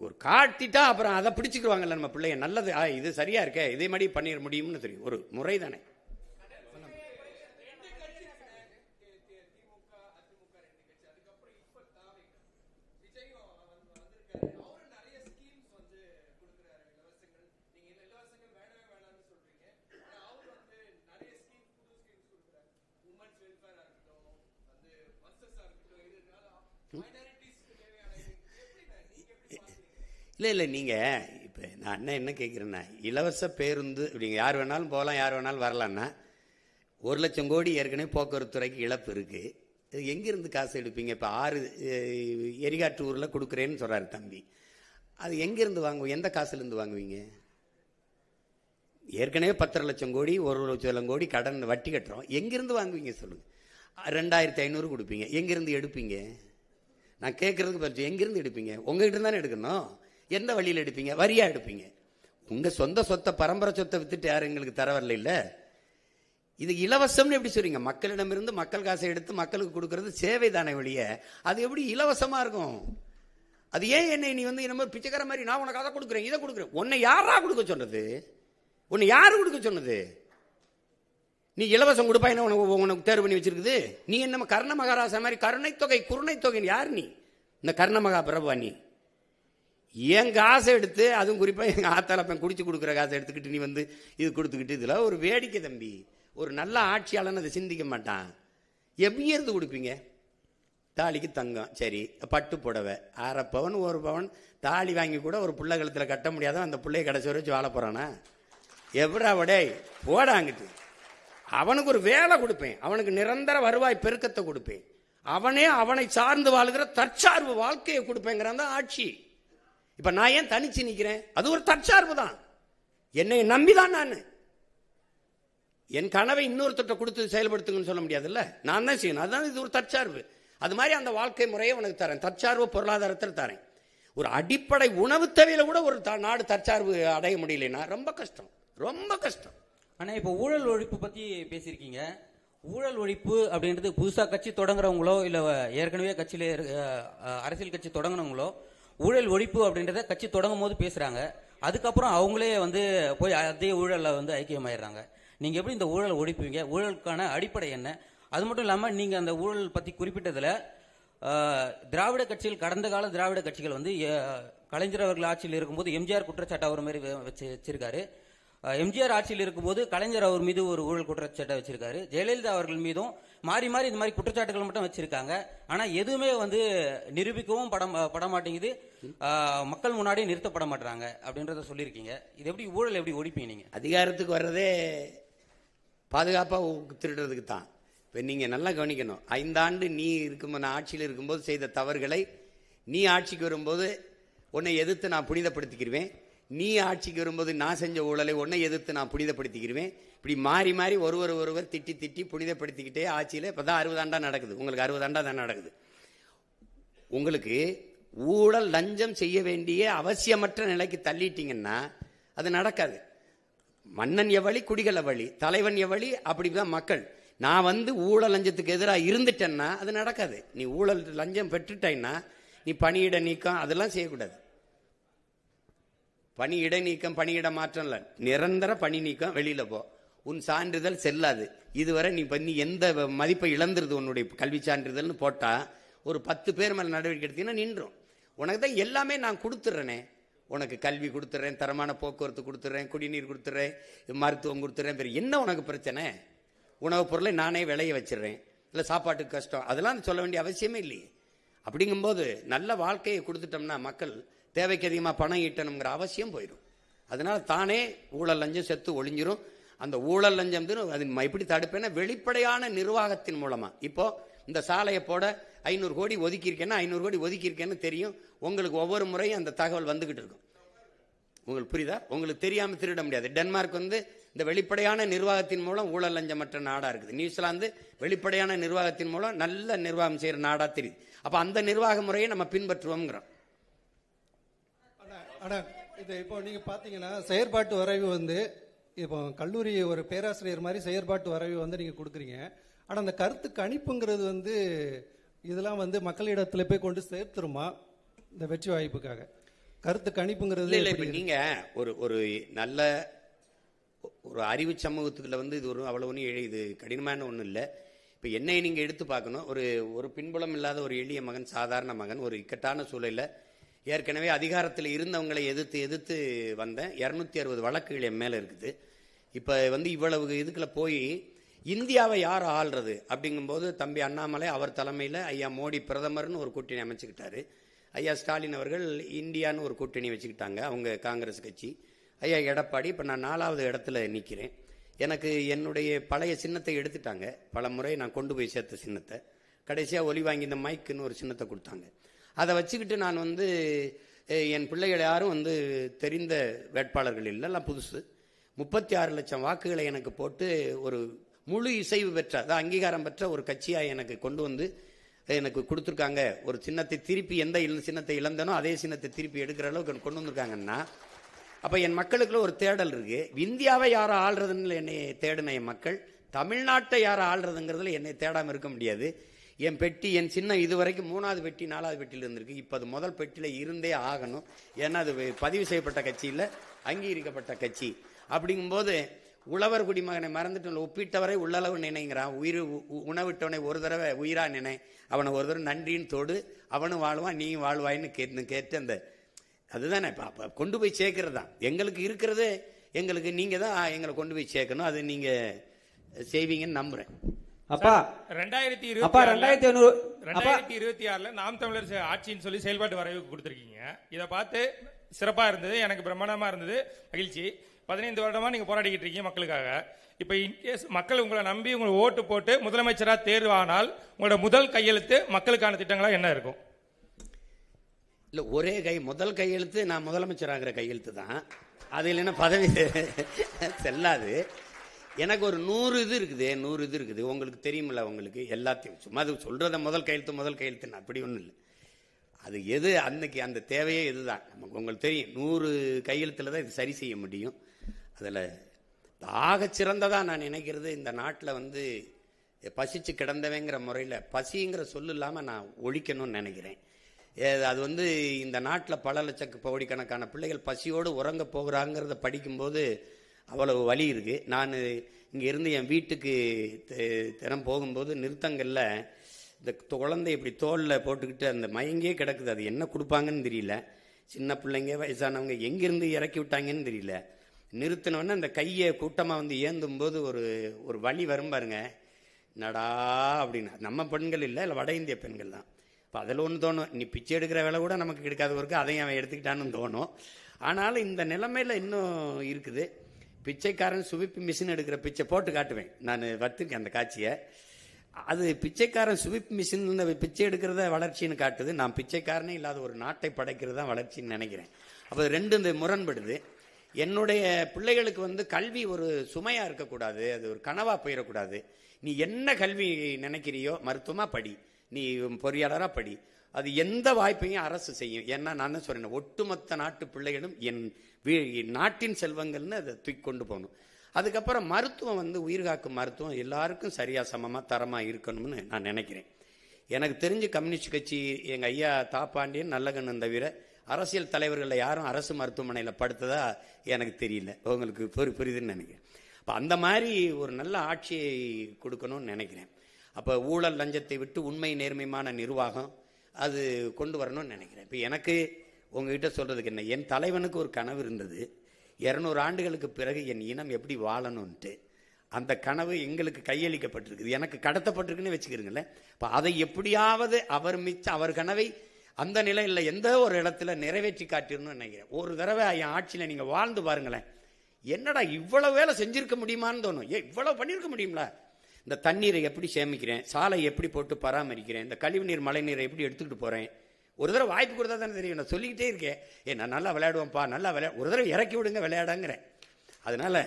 ஒரு காட்டிட்டா அப்புறம் அதை பிடிச்சிக்குவாங்கல்ல நம்ம பிள்ளைய. நல்லது, இது சரியா இருக்கே, இதே மாதிரி பண்ணிட முடியும்னு தெரியும். ஒரு முறை தானே. இல்லை நீங்கள் இப்போ நான் என்ன கேட்குறேன்னா, இலவச பேருந்து இப்படிங்க யார் வேணாலும் போகலாம், யார் வேணாலும் வரலான்னா 1,00,000 கோடி ஏற்கனவே போக்குவரத்து துறைக்கு இழப்பு இருக்குது. இது எங்கேருந்து காசு எடுப்பீங்க? இப்போ 6 எரிகாட்டு ஊரில் கொடுக்குறேன்னு சொல்கிறாரு தம்பி. அது எங்கேருந்து வாங்குவோம்? எந்த காசுலேருந்து வாங்குவீங்க? ஏற்கனவே 10,00,000 கோடி 1,00,000 கோடி கடன் வட்டி கட்டுறோம். எங்கேருந்து வாங்குவீங்க சொல்லுங்கள்? 2,500 கொடுப்பீங்க. எங்கேருந்து எடுப்பீங்க? நான் கேட்குறதுக்கு பற்றி எங்கேருந்து எடுப்பீங்க? உங்ககிட்ட தானே எடுக்கணும். எந்த வழியில் எடுப்பீங்க? வரியா எடுப்பீங்க. உங்கள் சொந்த சொத்தை, பரம்பரை சொத்தை வித்துட்டு யாரும் எங்களுக்கு தர வரல. இல்லை, இது இலவசம்னு எப்படி சொல்றீங்க? மக்களிடமிருந்து மக்கள் காசை எடுத்து மக்களுக்கு கொடுக்கறது சேவை தானே ஒழிய அது எப்படி இலவசமா இருக்கும்? அது ஏன் என்னை நீ வந்து நம்ம பிச்சைக்கார மாதிரி நான் உனக்கு அதை கொடுக்குறேன், இதை கொடுக்குறேன். உன்னை யாரா கொடுக்க சொன்னது? உன்னை யாரு கொடுக்க சொன்னது? நீ இலவசம் கொடுப்பாயின்னு உனக்கு தேர்வு பண்ணி வச்சிருக்குது. நீ என்ன கர்ண மகாராசா மாதிரி கருணை தொகை குருணை தொகை யார் நீ? இந்த கர்ண மகா பிரபா நீ என் காசை எடுத்து, அதுவும் குறிப்பாக எங்கள் ஆத்தாளப்பன் குடிச்சு கொடுக்குற காசை எடுத்துக்கிட்டு நீ வந்து இது கொடுத்துக்கிட்டு, இதில் ஒரு வேடிக்கை தம்பி. ஒரு நல்ல ஆட்சியாளன்னு அதை சிந்திக்க மாட்டான். எவ்வளவு கொடுப்பீங்க? தாலிக்கு தங்கம், சரி, பட்டு புடவை 1/2 பவன் 1 பவன் தாலி வாங்கி கூட ஒரு பிள்ளை கழுத்தில் கட்ட முடியாத அந்த பிள்ளைய கடைசி வரை வச்சு வாழ போகிறானா? எவ்வளோடே போடாங்கிட்டு அவனுக்கு ஒரு வேலை கொடுப்பேன், அவனுக்கு நிரந்தர வருவாய் பெருக்கத்தை கொடுப்பேன், அவனை சார்ந்து வாழ்கிற தற்சார்பு வாழ்க்கையை கொடுப்பேங்கிறான் தான் ஆட்சி. இப்ப நான் ஏன் தனிச்சு நிக்கிறேன்? அது ஒரு தற்சார்பு தான். என்னை நம்பிதான் நான் என் கனவை இன்னொருத்தட்ட கொடுத்து செயல்படுத்துங்கன்னு சொல்ல முடியாதுல்ல, நான் தான் செய்யணும். அதுதான் இது ஒரு தற்சார்பு. அது மாதிரி அந்த வாழ்க்கை முறையை உனக்கு தரேன், தற்சார்பு பொருளாதாரத்தில் தரேன். ஒரு அடிப்படை உணவு தேவையில கூட ஒரு நாடு தற்சார்பு அடைய முடியலன்னா ரொம்ப கஷ்டம், ரொம்ப கஷ்டம். ஆனா இப்போ ஊழல் ஒழிப்பு பத்தி பேசியிருக்கீங்க. ஊழல் ஒழிப்பு அப்படின்றது புதுசா கட்சி தொடங்குறவங்களோ இல்ல ஏற்கனவே கட்சியில அரசியல் கட்சி தொடங்கினவங்களோ ஊழல் ஒழிப்பு அப்படின்றத கட்சி தொடங்கும் போது பேசுறாங்க. அதுக்கப்புறம் அவங்களே வந்து போய் அதே ஊழல்ல வந்து ஐக்கியமாயிடுறாங்க. நீங்க எப்படி இந்த ஊழல் ஒழிப்பீங்க? ஊழலுக்கான அடிப்படை என்ன? அது மட்டும் இல்லாம நீங்க அந்த ஊழல் பத்தி குறிப்பிட்டதுல திராவிட கட்சிகள், கடந்த கால திராவிட கட்சிகள் வந்து கலைஞர் அவர்கள் ஆட்சியில் இருக்கும்போது எம்ஜிஆர் குற்றச்சாட்டு அவர் மாதிரி வச்சிருக்காரு. எம்ஜிஆர் ஆட்சியில் இருக்கும்போது கலைஞர் அவர் மீது ஒரு ஊழல் குற்றச்சாட்டை வச்சிருக்காரு. ஜெயலலிதா அவர்கள் மீதும் மாறி இந்த மாதிரி குற்றச்சாட்டுகள் மட்டும் வச்சிருக்காங்க. ஆனா எதுவுமே வந்து நிரூபிக்கவும் பட மாட்டேங்குது. மக்கள் முன்னாடி நிறுத்தப்பட மாட்டாங்க அப்படின்றத சொல்லியிருக்கீங்க. இது எப்படி ஊழல் எப்படி ஒழிப்பீங்க நீங்க? அதிகாரத்துக்கு வர்றதே பாதுகாப்பாக திருடுறதுக்கு தான். இப்போ நீங்கள் நல்லா கவனிக்கணும், 5 ஆண்டு நீ இருக்கும்போது, நான் ஆட்சியில் இருக்கும்போது செய்த தவறுகளை நீ ஆட்சிக்கு வரும்போது உன்னை எதிர்த்து நான் புனிதப்படுத்திக்கிருவேன், நீ ஆட்சிக்கு வரும்போது நான் செஞ்ச ஊழலை உன்னை எதிர்த்து நான் புனிதப்படுத்திக்கிருவேன். இப்படி மாறி மாறி ஒருவர் திட்டி திட்டி புனிதப்படுத்திக்கிட்டே ஆட்சியில் இப்போ தான் 60 ஆண்டா நடக்குது. உங்களுக்கு 60 ஆண்டா தான் நடக்குது. உங்களுக்கு ஊழல் லஞ்சம் செய்ய வேண்டிய அவசியமற்ற நிலைக்கு தள்ளிட்டீங்கன்னா அது நடக்காது. மன்னன் எவ்வளி குடிகள் எவ்வளி, தலைவன் எவ்வளி, அப்படிதான் மக்கள். நான் ஊழல் லஞ்சத்துக்கு எதிராக இருந்துட்டேன்னா அது நடக்காது. நீ ஊழல் லஞ்சம் பெற்றுட்டேன்னா நீ பணியிட நீக்கம் அதெல்லாம் செய்யக்கூடாது. பணியிட நீக்கம், பணியிட மாற்றம் இல்லை, நிரந்தர பணி நீக்கம், வெளியில போ, உன் சான்றிதழ் செல்லாது. இதுவரை நீ எந்த மதிப்பை இழந்துருது உன்னுடைய கல்வி சான்றிதழ்னு போட்டா ஒரு 10 பேர் மேல நடவடிக்கை எடுத்தீங்கன்னா நின்றும். உனக்கு தான் எல்லாமே நான் கொடுத்துட்றேனே, உனக்கு கல்வி கொடுத்துட்றேன், தரமான போக்குவரத்து கொடுத்துட்றேன், குடிநீர் கொடுத்துட்றேன், மருத்துவம் கொடுத்துட்றேன், வேறு என்ன உனக்கு பிரச்சனை? உணவுப் பொருளை நானே விளைய வச்சிடுறேன், இல்லை சாப்பாட்டுக்கு கஷ்டம், அதெல்லாம் சொல்ல வேண்டிய அவசியமே இல்லையே. அப்படிங்கும்போது நல்ல வாழ்க்கையை கொடுத்துட்டோம்னா மக்கள் தேவைக்கு அதிகமாக பணம் ஈட்டணுங்கிற அவசியம் போயிடும். அதனால தானே ஊழல் லஞ்சம் செத்து ஒழிஞ்சிரும். அந்த ஊழல் லஞ்சம் அது எப்படி தடுப்பேன்னா வெளிப்படையான நிர்வாகத்தின் மூலமா. இப்போ இந்த சாலையை போட 500 கோடி ஒதுக்கியிருக்கேன்னா 500 கோடி ஒதுக்கியிருக்கேன்னு தெரியும் உங்களுக்கு. ஒவ்வொரு முறையும் அந்த தகவல் வந்துகிட்டு இருக்கும். உங்களுக்கு புரியுதா? உங்களுக்கு தெரியாம திருட முடியாது. டென்மார்க் இந்த வெளிப்படையான நிர்வாகத்தின் மூலம் ஊழல் லஞ்சமற்ற நாடா இருக்குது. நியூசிலாந்து வெளிப்படையான நிர்வாகத்தின் மூலம் நல்ல நிர்வாகம் செய்யற நாடா தெரியுது. அப்ப அந்த நிர்வாக முறையை நம்ம பின்பற்றுவோம்ங்கிறோம். இது இப்போ நீங்க பாத்தீங்கன்னா செயற்பாட்டு வரைவு இப்போ கல்லூரி ஒரு பேராசிரியர் மாதிரி செயற்பாட்டு வரைவு நீங்க கொடுக்குறீங்க. ஆனா அந்த கருத்து கணிப்புங்கிறது இதெல்லாம் மக்களிடத்துல போய் கொண்டு சேர்த்துருமா இந்த வெற்றி வாய்ப்புக்காக? கருத்து கணிப்புங்கிறது இல்ல. இப்ப நீங்க ஒரு நல்ல ஒரு அறிவு சமூகத்துக்குள்ள இது ஒரு அவ்வளவு ஒன்றும் இது கடினமான ஒன்றும் இல்லை. இப்போ என்னை நீங்க எடுத்து பார்க்கணும். ஒரு பின்புலம் இல்லாத ஒரு எளிய மகன், சாதாரண மகன், ஒரு இக்கட்டான சூழலில் ஏற்கனவே அதிகாரத்தில் இருந்தவங்களை எதிர்த்து வந்தேன். 260 வழக்குகள் என் மேலே இருக்குது. இப்போ இவ்வளவு இதுக்குள்ள போய் இந்தியாவை யார் ஆள்றது அப்படிங்கும்போது தம்பி அண்ணாமலை அவர் தலைமையில் ஐயா மோடி பிரதமர்னு ஒரு கூட்டணி அமைச்சுக்கிட்டாரு. ஐயா ஸ்டாலின் அவர்கள் இந்தியான்னு ஒரு கூட்டணி வச்சுக்கிட்டாங்க, அவங்க காங்கிரஸ் கட்சி. ஐயா எடப்பாடி, இப்போ நான் 4வது இடத்துல நிற்கிறேன். எனக்கு என்னுடைய பழைய சின்னத்தை எடுத்துட்டாங்க. பல முறை நான் கொண்டு போய் சேர்த்த சின்னத்தை கடைசியாக ஒலி வாங்கி இந்த மைக்குன்னு ஒரு சின்னத்தை கொடுத்தாங்க. அதை வச்சுக்கிட்டு நான் என் பிள்ளைகள் யாரும் தெரிந்த வேட்பாளர்கள் இல்லை, எல்லாம் புதுசு. 36 லட்சம் வாக்குகளை எனக்கு போட்டு ஒரு முழு இசைவு பெற்ற, அதாவது அங்கீகாரம் பெற்ற ஒரு கட்சியாக எனக்கு கொண்டு எனக்கு கொடுத்துருக்காங்க. ஒரு சின்னத்தை திருப்பி எந்த சின்னத்தை இழந்தனோ அதே சின்னத்தை திருப்பி எடுக்கிற அளவுக்கு கொண்டு வந்திருக்காங்கன்னா அப்போ என் மக்களுக்குள்ள ஒரு தேடல் இருக்கு. இந்தியாவை யாரை ஆள்றதுன்னு என்னை தேடின என் மக்கள் தமிழ்நாட்டை யாரை ஆள்றதுங்கிறதுல என்னை தேடாமல் இருக்க முடியாது. என் பெட்டி, என் சின்னம் இதுவரைக்கும் 3வது பெட்டி 4வது பெட்டியில் இருந்திருக்கு. இப்போ அது முதல் பெட்டியில் இருந்தே ஆகணும். ஏன்னா அது பதிவு செய்யப்பட்ட கட்சி இல்லை, அங்கீகரிக்கப்பட்ட கட்சி. அப்படிங்கும்போது உழவர் குடிமகனை மறந்துட்டு ஒப்பிட்டவரை உள்ளளவு நினைங்கிறான். உணவிட்டவனை ஒரு தடவை உயிரா நினை, அவனை ஒரு தடவை நன்றின்னு தொடு, அவனும் வாழ்வான் நீயும் வாழ்வாயின்னு கேட்டு அந்த அதுதானே இப்போ கொண்டு போய் சேர்க்கறது தான் எங்களுக்கு இருக்கிறது. எங்களுக்கு நீங்க தான் எங்களை கொண்டு போய் சேர்க்கணும். அது நீங்க செய்வீங்கன்னு நம்புறேன். அப்பா 2026 நாம் தமிழர் ஆட்சின்னு சொல்லி செயல்பாட்டு வரைவு கொடுத்திருக்கீங்க. இதை பார்த்து சிறப்பா இருந்தது, எனக்கு பிரம்மாண்டமா இருந்தது, மகிழ்ச்சி. 15 வருடமா நீங்க போராடிக்கிட்டு இருக்கீங்க மக்களுக்காக. இப்ப இன்கேஸ் மக்கள் உங்களை நம்பி உங்களை ஓட்டு போட்டு முதலமைச்சரா தேர்வானால் உங்களோட முதல் கையெழுத்து மக்களுக்கான திட்டங்களா என்ன இருக்கும்? இல்லை, ஒரே முதல் கையெழுத்து நான் முதலமைச்சராகிற கையெழுத்து தான். அது இல்லைன்னா பதவி செல்லாது. எனக்கு ஒரு 100 இது இருக்குது. உங்களுக்கு தெரியுமில்ல, உங்களுக்கு எல்லாத்தையும் சும்மா அது சொல்றத முதல் கையெழுத்துன்னு அப்படி ஒன்றும் இல்லை. அது எது அன்னைக்கு அந்த தேவையே இதுதான். நமக்கு உங்களுக்கு தெரியும் 100 கையெழுத்துல தான் இது சரி செய்ய முடியும். அதில் ஆகச் சிறந்ததாக நான் நினைக்கிறது, இந்த நாட்டில் பசிச்சு கிடந்தவங்கிற முறையில் பசிங்கிற சொல்லு இல்லாமல் நான் ஒழிக்கணும்னு நினைக்கிறேன். அது இந்த நாட்டில் பல கோடிக்கணக்கான பிள்ளைகள் பசியோடு உறங்க போகிறாங்கிறத படிக்கும்போது அவ்வளவு வலி இருக்கு. நான் இங்கே இருந்து என் வீட்டுக்கு தினம் போகும்போது நிறுத்தங்களில் இந்த குழந்தை இப்படி தோளில் போட்டுக்கிட்டு அந்த மயங்கே கிடக்குது. அது என்ன கொடுப்பாங்கன்னு தெரியல. சின்ன பிள்ளைங்க, வயசானவங்க எங்கிருந்து இறக்கி விட்டாங்கன்னு தெரியல. நிறுத்தினோன்னு அந்த கையை கூட்டமாக ஏந்தும் போது ஒரு வலி வரும் பாருங்க, நடா அப்படின்னு. நம்ம பெண்கள் இல்லை, வட இந்திய பெண்கள் தான். இப்போ அதில் ஒன்று தோணும், நீ பிச்சை எடுக்கிற வேலை கூட நமக்கு கிடைக்காத ஒருக்கு அதையும் அவன் எடுத்துக்கிட்டான்னு தோணும். ஆனாலும் இந்த நிலைமையில் இன்னும் இருக்குது. பிச்சைக்காரன் சுவிப்பு மிஷின் எடுக்கிற பிச்சை போட்டு காட்டுவேன், நான் வத்திருக்கேன் அந்த காட்சியை. அது பிச்சைக்காரன் சுவிப் மிஷின் பிச்சை எடுக்கிறத வளர்ச்சின்னு காட்டுது. நான் பிச்சைக்காரனே இல்லாத ஒரு நாட்டை படைக்கிறது தான் வளர்ச்சின்னு நினைக்கிறேன். அப்போ ரெண்டு இந்த முரண்படுது. என்னுடைய பிள்ளைகளுக்கு கல்வி ஒரு சுமையாக இருக்கக்கூடாது, அது ஒரு கனவாக போயிடக்கூடாது. நீ என்ன கல்வி நினைக்கிறியோ, மருத்துவமாக படி, நீ பொறியாளராக படி, அது எந்த வாய்ப்பையும் அரசு செய்யும். ஏன்னா நான் தான் சொல்றேன், ஒட்டுமொத்த நாட்டு பிள்ளைகளும் என் நாட்டின் செல்வங்கள்னு அதை தூக்கி கொண்டு போகணும். அதுக்கப்புறம் மருத்துவம் உயிர்காக்கும் மருத்துவம் எல்லாருக்கும் சரியாக சமமாக தரமாக இருக்கணும்னு நான் நினைக்கிறேன். எனக்கு தெரிஞ்சு கம்யூனிஸ்ட் கட்சி எங்கள் ஐயா தாப்பாண்டியன் நல்லகண்ணன் தவிர அரசியல் தலைவர்களில் யாரும் அரசு மருத்துவமனையில் படுத்ததா எனக்கு தெரியல. உங்களுக்கு புரியுதுன்னு நினைக்கிறேன். அப்போ அந்த மாதிரி ஒரு நல்ல ஆட்சியை கொடுக்கணும்னு நினைக்கிறேன். அப்போ ஊழல் லஞ்சத்தை விட்டு உண்மை நேர்மையான நிர்வாகம் அது கொண்டு வரணும்னு நினைக்கிறேன். இப்போ எனக்கு உங்ககிட்ட சொல்கிறதுக்கு என்ன, என் தலைவனுக்கு ஒரு கனவு இருந்தது, 200 ஆண்டுகளுக்கு பிறகு என் இனம் எப்படி வாழணும்ன்ட்டு. அந்த கனவு எங்களுக்கு கையளிக்கப்பட்டிருக்குது, எனக்கு கடத்தப்பட்டிருக்குன்னு வச்சுக்கிறீங்களேன். இப்போ அதை எப்படியாவது அவர் கனவை அந்த நிலையில் எந்த ஒரு இடத்துல நிறைவேற்றி காட்டிடணும்னு நினைக்கிறேன். ஒரு தடவை என் ஆட்சியில் நீங்கள் வாழ்ந்து பாருங்களேன், என்னடா இவ்வளவு வேலை செஞ்சிருக்க முடியுமான்னு தோணும். இவ்வளவு பண்ணியிருக்க முடியுங்களா? இந்த தண்ணீரை எப்படி சேமிக்கிறேன், சாலை எப்படி போட்டு பராமரிக்கிறேன், இந்த கழிவுநீர் மழை நீரை எப்படி எடுத்துக்கிட்டு போகிறேன். ஒரு தடவை வாய்ப்பு கொடுத்தா தானே தெரியும். நான் சொல்லிக்கிட்டே இருக்கேன், நான் நல்லா விளையாடுவேன்ப்பா, நல்லா ஒரு தடவை இறக்கி விடுங்க விளையாடாங்கிறேன். அதனால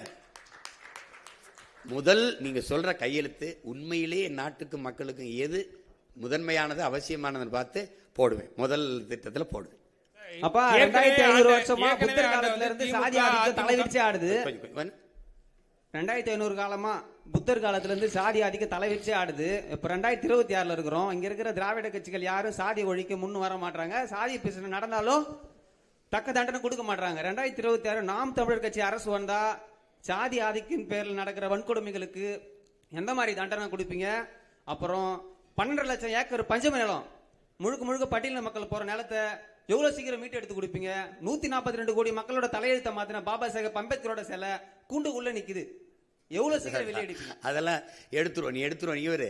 முதல் நீங்க சொல்ற கையெழுத்து உண்மையிலேயே நாட்டுக்கு மக்களுக்கும் எது முதன்மையானது அவசியமானதுன்னு பார்த்து போடுவேன், முதல் திட்டத்தில் போடுவேன். அப்பா 2500 வருஷமா புத்தர் காலத்துல இருந்து சாதி ஆதிக்கம் தலைவிரிச்சு ஆடுது. 2500 காலமா புத்தர் காலத்துல இருந்து சாதி ஆதிக்க தலைவிரிச்சு ஆடுது. இப்ப 2026 இருக்கிறோம். இங்க இருக்கிற திராவிட கட்சிகள் யாரும் சாதி ஒழிக்க முன்னு வர மாட்டாங்க. சாதி பிரச்சனை நடந்தாலும் தக்க தண்டனை கொடுக்க மாட்டாங்க. 2026 நாம் தமிழர் கட்சி அரசு வந்தா சாதி ஆதிக்கின் பேரில் நடக்கிற வன்கொடுமைகளுக்கு எந்த மாதிரி தண்டனை கொடுப்பீங்க? அப்புறம் 12 லட்சம் ஏக்கர் பஞ்சம நிலம் முழுக்க முழுக்க பட்டியலின மக்கள் போற நிலத்தை எவ்வளவு சீக்கிரம் மீட்டு எடுத்து கொடுப்பீங்க? 142 கோடி மக்களோட தலையெழுத்த மாத்தின பாபா சாஹேப் அம்பேத்கரோட சிலை கூண்டுக்குள்ள நிக்குது, எவ்வளவு சீக்கிரம் வெளியெடுப்பீங்க? அதெல்லாம் எடுத்துருவோம், நீ எடுத்துருவோம். இவரு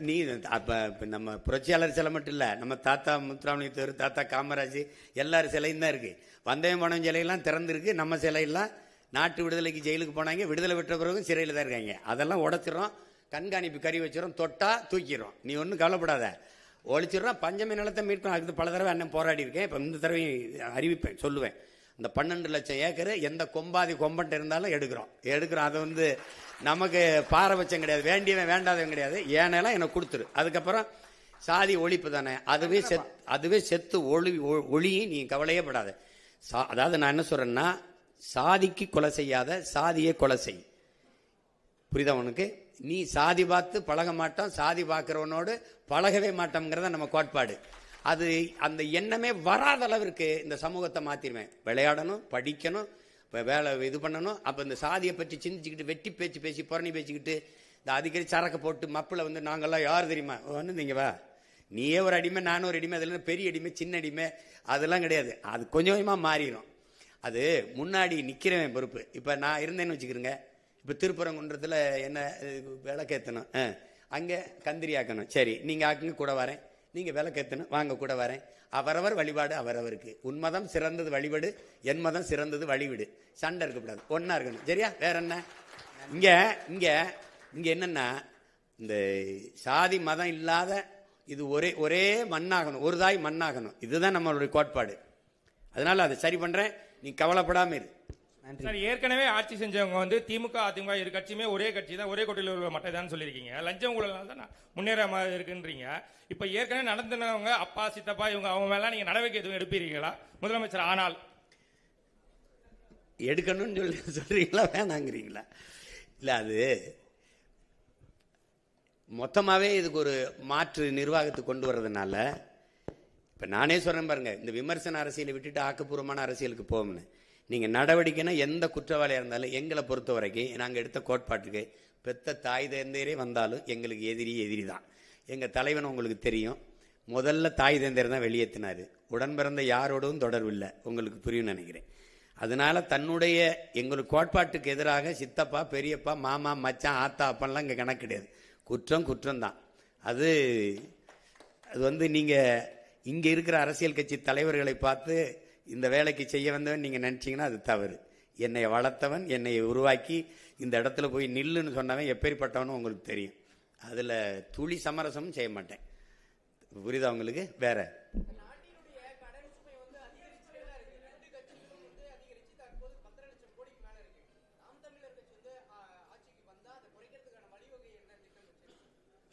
நீ அப்ப நம்ம புரட்சியாளர் சிலை மட்டும் இல்ல, நம்ம தாத்தா முத்துராமலிங்க, தாத்தா காமராஜ் எல்லாரும் சிலையும் தான் இருக்கு. வந்தயம் பணம் சிலையெல்லாம் திறந்துருக்கு. நம்ம சிலையெல்லாம் நாட்டு விடுதலைக்கு ஜெயிலுக்கு போனாங்க, விடுதலை பெற்ற பிறகு சிறையில் தான் இருக்காங்க. அதெல்லாம் உடைச்சிடறோம், கண்காணிப்பு கறி வச்சிடறோம், தொட்டா தூக்கிடுறோம். நீ ஒன்றும் கவலைப்படாத, ஒழிச்சிடறோம். பஞ்சமி நிலத்தை மீட்கணும். அதுக்கு பல தடவை அண்ணன் போராடி இருக்கேன். இப்போ இந்த தடவை அறிவிப்பேன், சொல்லுவேன். இந்த 12 லட்சம் ஏக்கர் எந்த கொம்பாதி கொம்பன்ட்டு இருந்தாலும் எடுக்கிறோம். அதை நமக்கு பாரபட்சம் கிடையாது, வேண்டியவன் வேண்டாதவன் கிடையாது. ஏனெல்லாம் எனக்கு கொடுத்துரு. அதுக்கப்புறம் சாதி ஒழிப்பு தானே, அதுவே செத்து ஒளி, நீ கவலையே படாத. அதாவது நான் என்ன சொல்றேன்னா, சாதிக்கு கொலை செய்யாத, சாதியை கொலை செய். புரியுதா உனக்கு? நீ சாதி பார்த்து பழக மாட்டோம், சாதி பார்க்கிறவனோடு பழகவே மாட்டோம்ங்கிறத நம்ம கோட்பாடு. அது அந்த எண்ணமே வராத அளவிற்கு இந்த சமூகத்தை மாத்திருவேன். விளையாடணும், படிக்கணும், வேலை இது பண்ணணும். அப்ப இந்த சாதியை பற்றி சிந்திச்சுக்கிட்டு வெட்டி பேச்சு பேசி புறணி பேசிக்கிட்டு இந்த அடிக்கடி சரக்கு போட்டு மப்பில் நாங்கெல்லாம் யார் தெரியுமா நீங்க வா, நீயே ஒரு அடிமை, நானும் ஒரு அடிமை, அதில் பெரிய அடிமை சின்ன அடிமை அதெல்லாம் கிடையாது. அது கொஞ்சம் கொஞ்சமாக மாறிடும். அது முன்னாடி நிற்கிறவன் பொறுப்பு. இப்போ நான் இருந்தேன்னு வச்சுக்கிறேங்க, இப்போ திருப்பரங்குன்றத்தில் என்ன விளக்கேற்றணும், அங்கே கந்திரி ஆக்கணும், சரி நீங்கள் ஆக்குங்க கூட வரேன், நீங்கள் விளக்கேற்றணும் வாங்க கூட வரேன். அவரவர் வழிபாடு அவரவருக்கு. உன் மதம் சிறந்தது வழிபாடு, என் மதம் சிறந்தது வழிவிடு. சண்டை இருக்கக்கூடாது, ஒன்றா இருக்கணும். சரியா? வேற என்ன? இங்கே என்னன்னா, இந்த சாதி மதம் இல்லாத இது ஒரே மண்ணாகணும், ஒரு தாய் மண்ணாகணும். இதுதான் நம்மளுடைய கோட்பாடு. அதனால அதை சரி பண்றேன், நீ கவலைப்படாம இரு. சார், ஏற்கனவே ஆட்சி செஞ்சவங்க திமுக அதிமுக இரு கட்சியுமே ஒரே கட்சி தான், ஒரே கொட்டையில் உள்ள மட்டை தான் சொல்லியிருக்கீங்க. லஞ்சம் ஊழல் தான் முன்னேற இருக்குன்றீங்க. இப்ப ஏற்கனவே நடந்தவங்க அப்பா சித்தப்பா இவங்க அவங்க மேல நீங்க நடவடிக்கை எதுவும் எடுப்பீங்களா முதலமைச்சர் ஆனால்? எடுக்கணும்னு சொல்றீங்களா வேணாங்கிறீங்களா? இல்ல, அது மொத்தமாவே இதுக்கு ஒரு மாற்று நிர்வாகத்துக்கு கொண்டு வர்றதுனால இப்ப நானே சொல்றேன் பாருங்க, இந்த விமர்சன அரசியலை விட்டுட்டு ஆக்கப்பூர்வமான அரசியலுக்கு போகும்னு. நீங்க நடவடிக்கைனா எந்த குற்றவாளியா இருந்தாலும் எங்களை பொறுத்த வரைக்கும் நாங்க எடுத்த கோட்பாட்டுக்கு பெத்த தாய் தந்தையரே வந்தாலும் எங்களுக்கு எதிரி தான். எங்க தலைவன் உங்களுக்கு தெரியும், முதல்ல தாய் தந்தையர் தான் வெளியேற்றினாரு. உடன் பிறந்த யாரோடும் தொடர்பு இல்லை, உங்களுக்கு புரியும் நினைக்கிறேன். அதனால தன்னுடைய எங்களுக்கு கோட்பாட்டுக்கு எதிராக சித்தப்பா பெரியப்பா மாமா மச்சான் ஆத்தா அப்பெல்லாம் இங்க கணக்கு கிடையாது. குற்றம் தான். அது அது வந்து நீங்கள் இங்கே இருக்கிற அரசியல் கட்சி தலைவர்களை பார்த்து இந்த வேலைக்கு செய்ய வந்தவன் நீங்கள் நினச்சிங்கன்னா அது தவறு. என்னை வளர்த்தவன், என்னை உருவாக்கி இந்த இடத்துல போய் நில்லுன்னு சொன்னவன் எப்பேற்பட்டவனும் உங்களுக்கு தெரியும். அதில் துளி சமரசமும் செய்ய மாட்டேன். புரியுதா உங்களுக்கு? வேற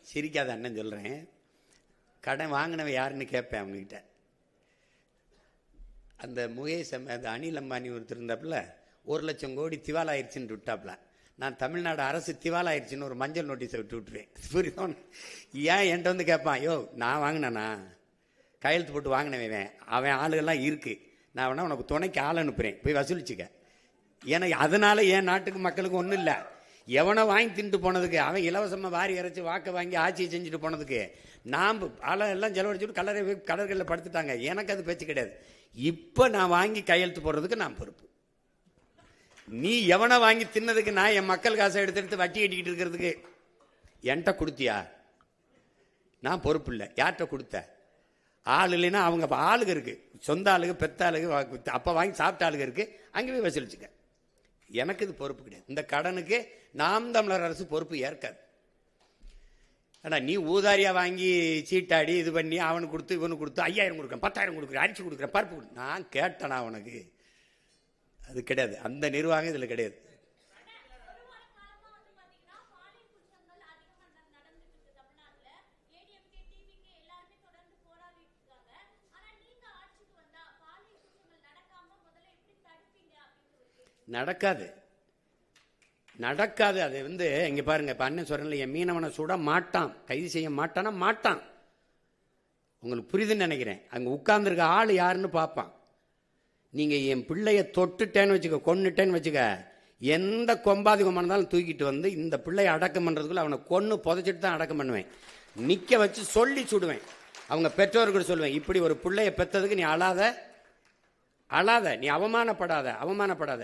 சிரிக்காத அண்ணன் சொல்கிறேன். கடன் வாங்கினவன் யாருன்னு கேட்பேன் அவங்ககிட்ட. அந்த முகேஷ் அந்த அனில் அம்பானி ஒருத்தர் இருந்தாப்புல 1,00,000 கோடி திவாலாயிருச்சுன்னு விட்டாப்புல. நான் தமிழ்நாடு அரசு திவாலாயிருச்சுன்னு ஒரு மஞ்சள் நோட்டீஸை விட்டுருவேன். புரியுதோ? ஏன் என்கிட்ட வந்து கேட்பான், யோ நான் வாங்கினேண்ணா, கையெழுத்து போட்டு வாங்கினவன், அவன் ஆளுகள்லாம் இருக்குது, நான் வேணா உனக்கு துணைக்கு ஆள் அனுப்புகிறேன், போய் வசூலிச்சுக்க. ஏன்னா அதனால என் நாட்டுக்கு மக்களுக்கு ஒன்றும் இல்லை. எவனை வாங்கி தின்ட்டு போனதுக்கு, அவன் இலவசமாக வாரி இறைச்சி வாக்கை வாங்கி ஆட்சியை செஞ்சுட்டு போனதுக்கு நாம் ஆளை எல்லாம் செலவழிச்சுட்டு கடற்கரையில் படுத்துட்டாங்க. எனக்கு அது பேச்சு கிடையாது. இப்போ நான் வாங்கி கையெழுத்து போடுறதுக்கு நான் பொறுப்பு. நீ எவனை வாங்கி தின்னதுக்கு நான் என் மக்கள் காசை எடுத்து வட்டி கட்டிக்கிட்டு இருக்கிறதுக்கு என்கிட்ட கொடுத்தியா? நான் பொறுப்பு இல்லை. யார்கிட்ட கொடுத்த? ஆள் இல்லைன்னா அவங்க ஆளுங்க இருக்கு, சொந்த ஆளுங்க, பெத்த ஆளுங்க, அப்போ வாங்கி சாப்பிட்ட ஆளுங்க இருக்கு, அங்கே போய் வசூலிச்சுக்க. எனக்கு இது பொறுப்பு கிடையாது. இந்த கடனுக்கு நாம் தமிழர் அரசு பொறுப்பு ஏற்காது. ஆனால் நீ ஊதாரியா வாங்கி சீட்டாடி இது பண்ணி அவனுக்கு கொடுத்து இவனுக்கு கொடுத்து 5,000 கொடுக்குறேன், 10,000 கொடுக்குறேன், அரிசி கொடுக்குறேன், பருப்பு கொடு, நான் கேட்டேனா உனக்கு? அது கிடையாது. அந்த நிர்வாகம் இதில் கிடையாது. நடக்காது, நடக்காது. அது வந்து இங்கே பாருங்க, இப்போ அண்ணன் சொல்றேன்ல, என் மீனவனை சுட மாட்டான், கைது செய்ய மாட்டானா மாட்டான். உங்களுக்கு புரியுதுன்னு நினைக்கிறேன். அங்கே உட்கார்ந்துருக்க ஆள் யாருன்னு பார்ப்பான். நீங்கள் என் பிள்ளைய தொட்டுட்டேன்னு வச்சுக்க, கொன்னுட்டேன்னு வச்சுக்க, எந்த கொம்பாதி கொம்பா இருந்தாலும் தூக்கிட்டு வந்து இந்த பிள்ளைய அடக்கம் பண்ணுறதுக்குள்ள அவனை கொன்று புதைச்சிட்டு தான் அடக்கம் பண்ணுவேன். நிற்க வச்சு சொல்லி சுடுவேன். அவங்க பெற்றோர்கள் சொல்லுவேன், இப்படி ஒரு பிள்ளைய பெற்றதுக்கு நீ அழாத, நீ அவமானப்படாத,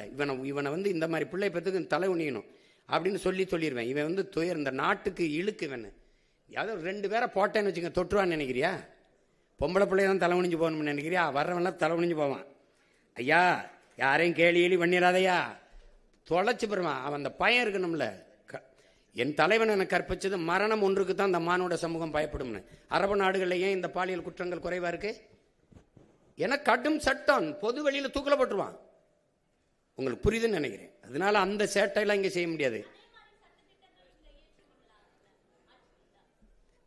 இவனை வந்து இந்த மாதிரி பிள்ளை பெற்றுக்கு தலை உணியணும் அப்படின்னு சொல்லிடுவேன். இவன் வந்து துயர் இந்த நாட்டுக்கு இழுக்கு. இவன் யாரோ 2 பேரை போட்டேன்னு வச்சுங்க, தொற்றுவான்னு நினைக்கிறியா? பொம்பளை பிள்ளைய தான் தலை உணிஞ்சு போகணும்னு நினைக்கிறியா? வர்றவன்லாம் தலை உணிஞ்சு போவான். ஐயா யாரையும் கேலி பண்ணிடாதையா, தொலைச்சு பெறுவான். அவன் அந்த பயம் இருக்கணும்ல. என் தலைவன் எனக்கு கற்பிச்சது மரணம் ஒன்றுக்கு தான் இந்த மானுட சமூகம் பயப்படும்னு. அரபு நாடுகளில் ஏன் இந்த பாலியல் குற்றங்கள் குறைவா இருக்கு? ஏன்னா கடும் சட்டம், பொது வெளியில் தூக்கல போட்டுருவான். உங்களுக்கு புரியுதுன்னு நினைக்கிறேன். அதனால அந்த சேட்டையெல்லாம் இங்கே செய்ய முடியாது.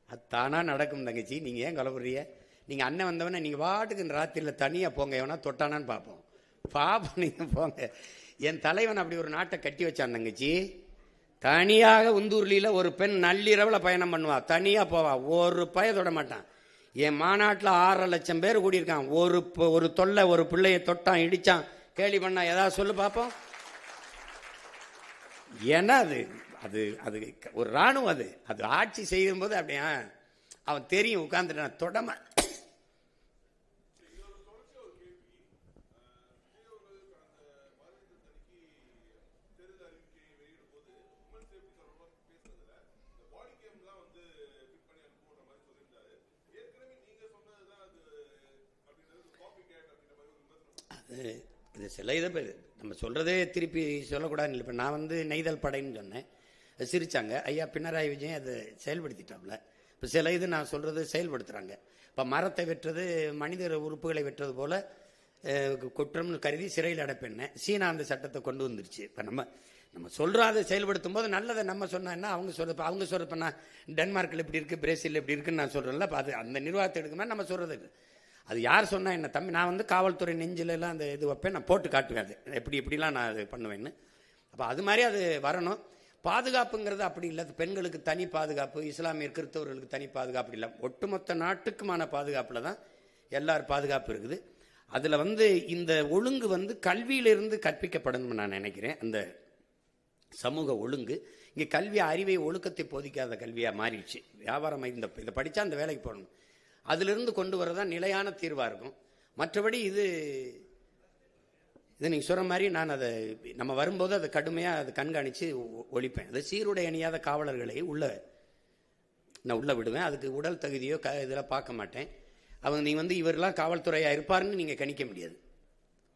அது தானா நடக்கும் தங்கச்சி. நீங்கள் ஏன் கலப்புறீங்க? நீங்கள் அண்ணன் வந்தவனே நீங்கள் வாட்டுக்கு இந்த ராத்திரியில் தனியாக போங்க, எவனா தொட்டானான்னு பார்ப்போம். நீங்கள் போங்க. என் தலைவன் அப்படி ஒரு நாட்டை கட்டி வச்சான் தங்கச்சி. தனியாக உந்தூர்லியில் ஒரு பெண் நள்ளிரவில் பயணம் பண்ணுவா, தனியாக போவா, ஒரு பய தொட மாட்டான். என் மாநாட்டில் 6 லட்சம் பேர் கூடியிருக்கான். ஒரு தொல்லை, ஒரு பிள்ளைய தொட்டான், இடிச்சான், கேலி பண்ணா, ஏதாவது சொல்லு பார்ப்போம். ஏன்னா அது அது ஒரு இராணுவம். அது ஆட்சி செய்யும் போது அப்படியா அவன் தெரியும், உட்கார்ந்துட்டான் தொடமா. இது சில இதை நம்ம சொல்கிறதே திருப்பி சொல்லக்கூடாதுன்னு இல்லை. இப்போ நான் வந்து நெய்தல் படைன்னு சொன்னேன், சிரிச்சாங்க. ஐயா பினராயி விஜயன் அதை செயல்படுத்திட்டோம்ல. இப்போ சில இது நான் சொல்கிறது செயல்படுத்துகிறாங்க. இப்போ மரத்தை வெட்டுறது மனித உறுப்புகளை வெட்டுறது போல் குற்றம்னு கருதி சிறையில் அடைப்பேன்னு சீனா அந்த சட்டத்தை கொண்டு வந்துருச்சு. இப்போ நம்ம சொல்கிறோம், அதை செயல்படுத்தும் போது நல்லதை நம்ம சொன்னா அவங்க சொல்கிறது இப்போ நான் டென்மார்க்கில் இப்படி இருக்குது, பிரேசில் இப்படி இருக்குன்னு நான் சொல்கிறேன்ல. இப்போ அது அந்த நிர்வாகத்தை எடுக்கும்போது நம்ம சொல்கிறது அது யார் சொன்னால் என்ன தம்பி, நான் வந்து காவல்துறை நெஞ்சிலெல்லாம் அந்த இது வைப்பேன், நான் போட்டு காட்டுவேன் அது எப்படிலாம் நான் அது பண்ணுவேன்னு. அப்போ அது மாதிரி அது வரணும். பாதுகாப்புங்கிறது அப்படி இல்லை. பெண்களுக்கு தனி பாதுகாப்பு, இஸ்லாமியர் கிறிஸ்தவர்களுக்கு தனி பாதுகாப்பு இல்லை. ஒட்டுமொத்த நாட்டுக்குமான பாதுகாப்பில் தான் எல்லாரும் பாதுகாப்பு இருக்குது. அதில் வந்து இந்த ஒழுங்கு வந்து கல்வியிலிருந்து கற்பிக்கப்படணும்னு நான் நினைக்கிறேன். அந்த சமூக ஒழுங்கு இங்கே கல்வி அறிவை ஒழுக்கத்தை போதிக்காத கல்வியாக மாறிடுச்சு. வியாபாரம் இதை படித்தா அந்த வேலைக்கு போகணும், அதிலிருந்து கொண்டு வரதான் நிலையான தீர்வாக இருக்கும். மற்றபடி இது நீங்கள் சொல்கிற மாதிரி நான் அதை நம்ம வரும்போது அதை கடுமையாக அதை கண்காணித்து ஒழிப்பேன். அதை சீருடை அணியாத காவலர்களை உள்ள நான் உள்ளே விடுவேன். அதுக்கு உடல் தகுதியோ இதெல்லாம் பார்க்க மாட்டேன். அவங்க நீ வந்து இவரெல்லாம் காவல்துறையாக இருப்பாருன்னு நீங்கள் கணிக்க முடியாது.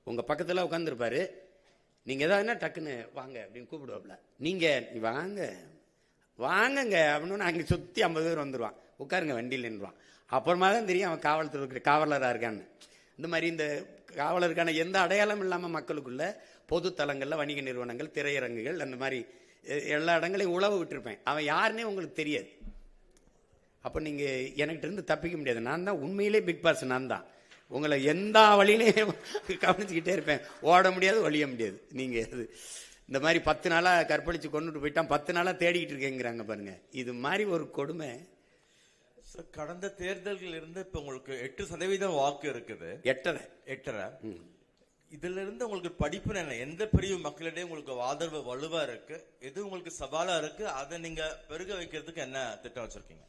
உங்கள் பக்கத்தில் உட்காந்துருப்பாரு, நீங்கள் எதாவதுன்னா டக்குன்னு வாங்க அப்படின்னு கூப்பிடுவாப்புல. நீங்கள் வாங்க வாங்கங்க அப்படின்னு அங்கே சுற்றி 50 பேர் வந்துடுவான், உட்காருங்க வண்டியில் நின்றுவான். அப்புறமா தான் தெரியும் அவன் காவல்துறை காவலராக இருக்கான்னு. இந்த மாதிரி இந்த காவலருக்கான எந்த அடையாளம் இல்லாமல் மக்களுக்குள்ள பொது தலங்களில், வணிக நிறுவனங்கள், திரையரங்குகள், அந்த மாதிரி எல்லா இடங்களையும் உழவு விட்டுருப்பேன். அவன் யாருன்னே உங்களுக்கு தெரியாது. அப்போ நீங்கள் எனக்கிட்ட இருந்து தப்பிக்க முடியாது. நான் தான் உண்மையிலே பிக் பாஸ். நான் தான் உங்களை எந்த வழியிலையும் கவனிச்சுக்கிட்டே இருப்பேன். ஓட முடியாது, ஒழிய முடியாது. நீங்கள் அது இந்த மாதிரி 10 நாளாக கற்பழித்து கொண்டுட்டு போயிட்டான், 10 நாளாக தேடிக்கிட்டு இருக்கேங்கிறாங்க பாருங்க. இது மாதிரி ஒரு கொடுமை. கடந்த தேர்தல்கள் இருந்து இப்ப உங்களுக்கு 8% வாக்கு இருக்குது. 8.5 இதுல இருந்து உங்களுக்கு படிப்பு என்ன, எந்த பிரிவு மக்களிடையே உங்களுக்கு ஆதரவு வலுவா இருக்கு, எது உங்களுக்கு சவாலா இருக்கு, அதை நீங்க பெருக வைக்கிறதுக்கு என்ன திட்டம் வச்சிருக்கீங்க?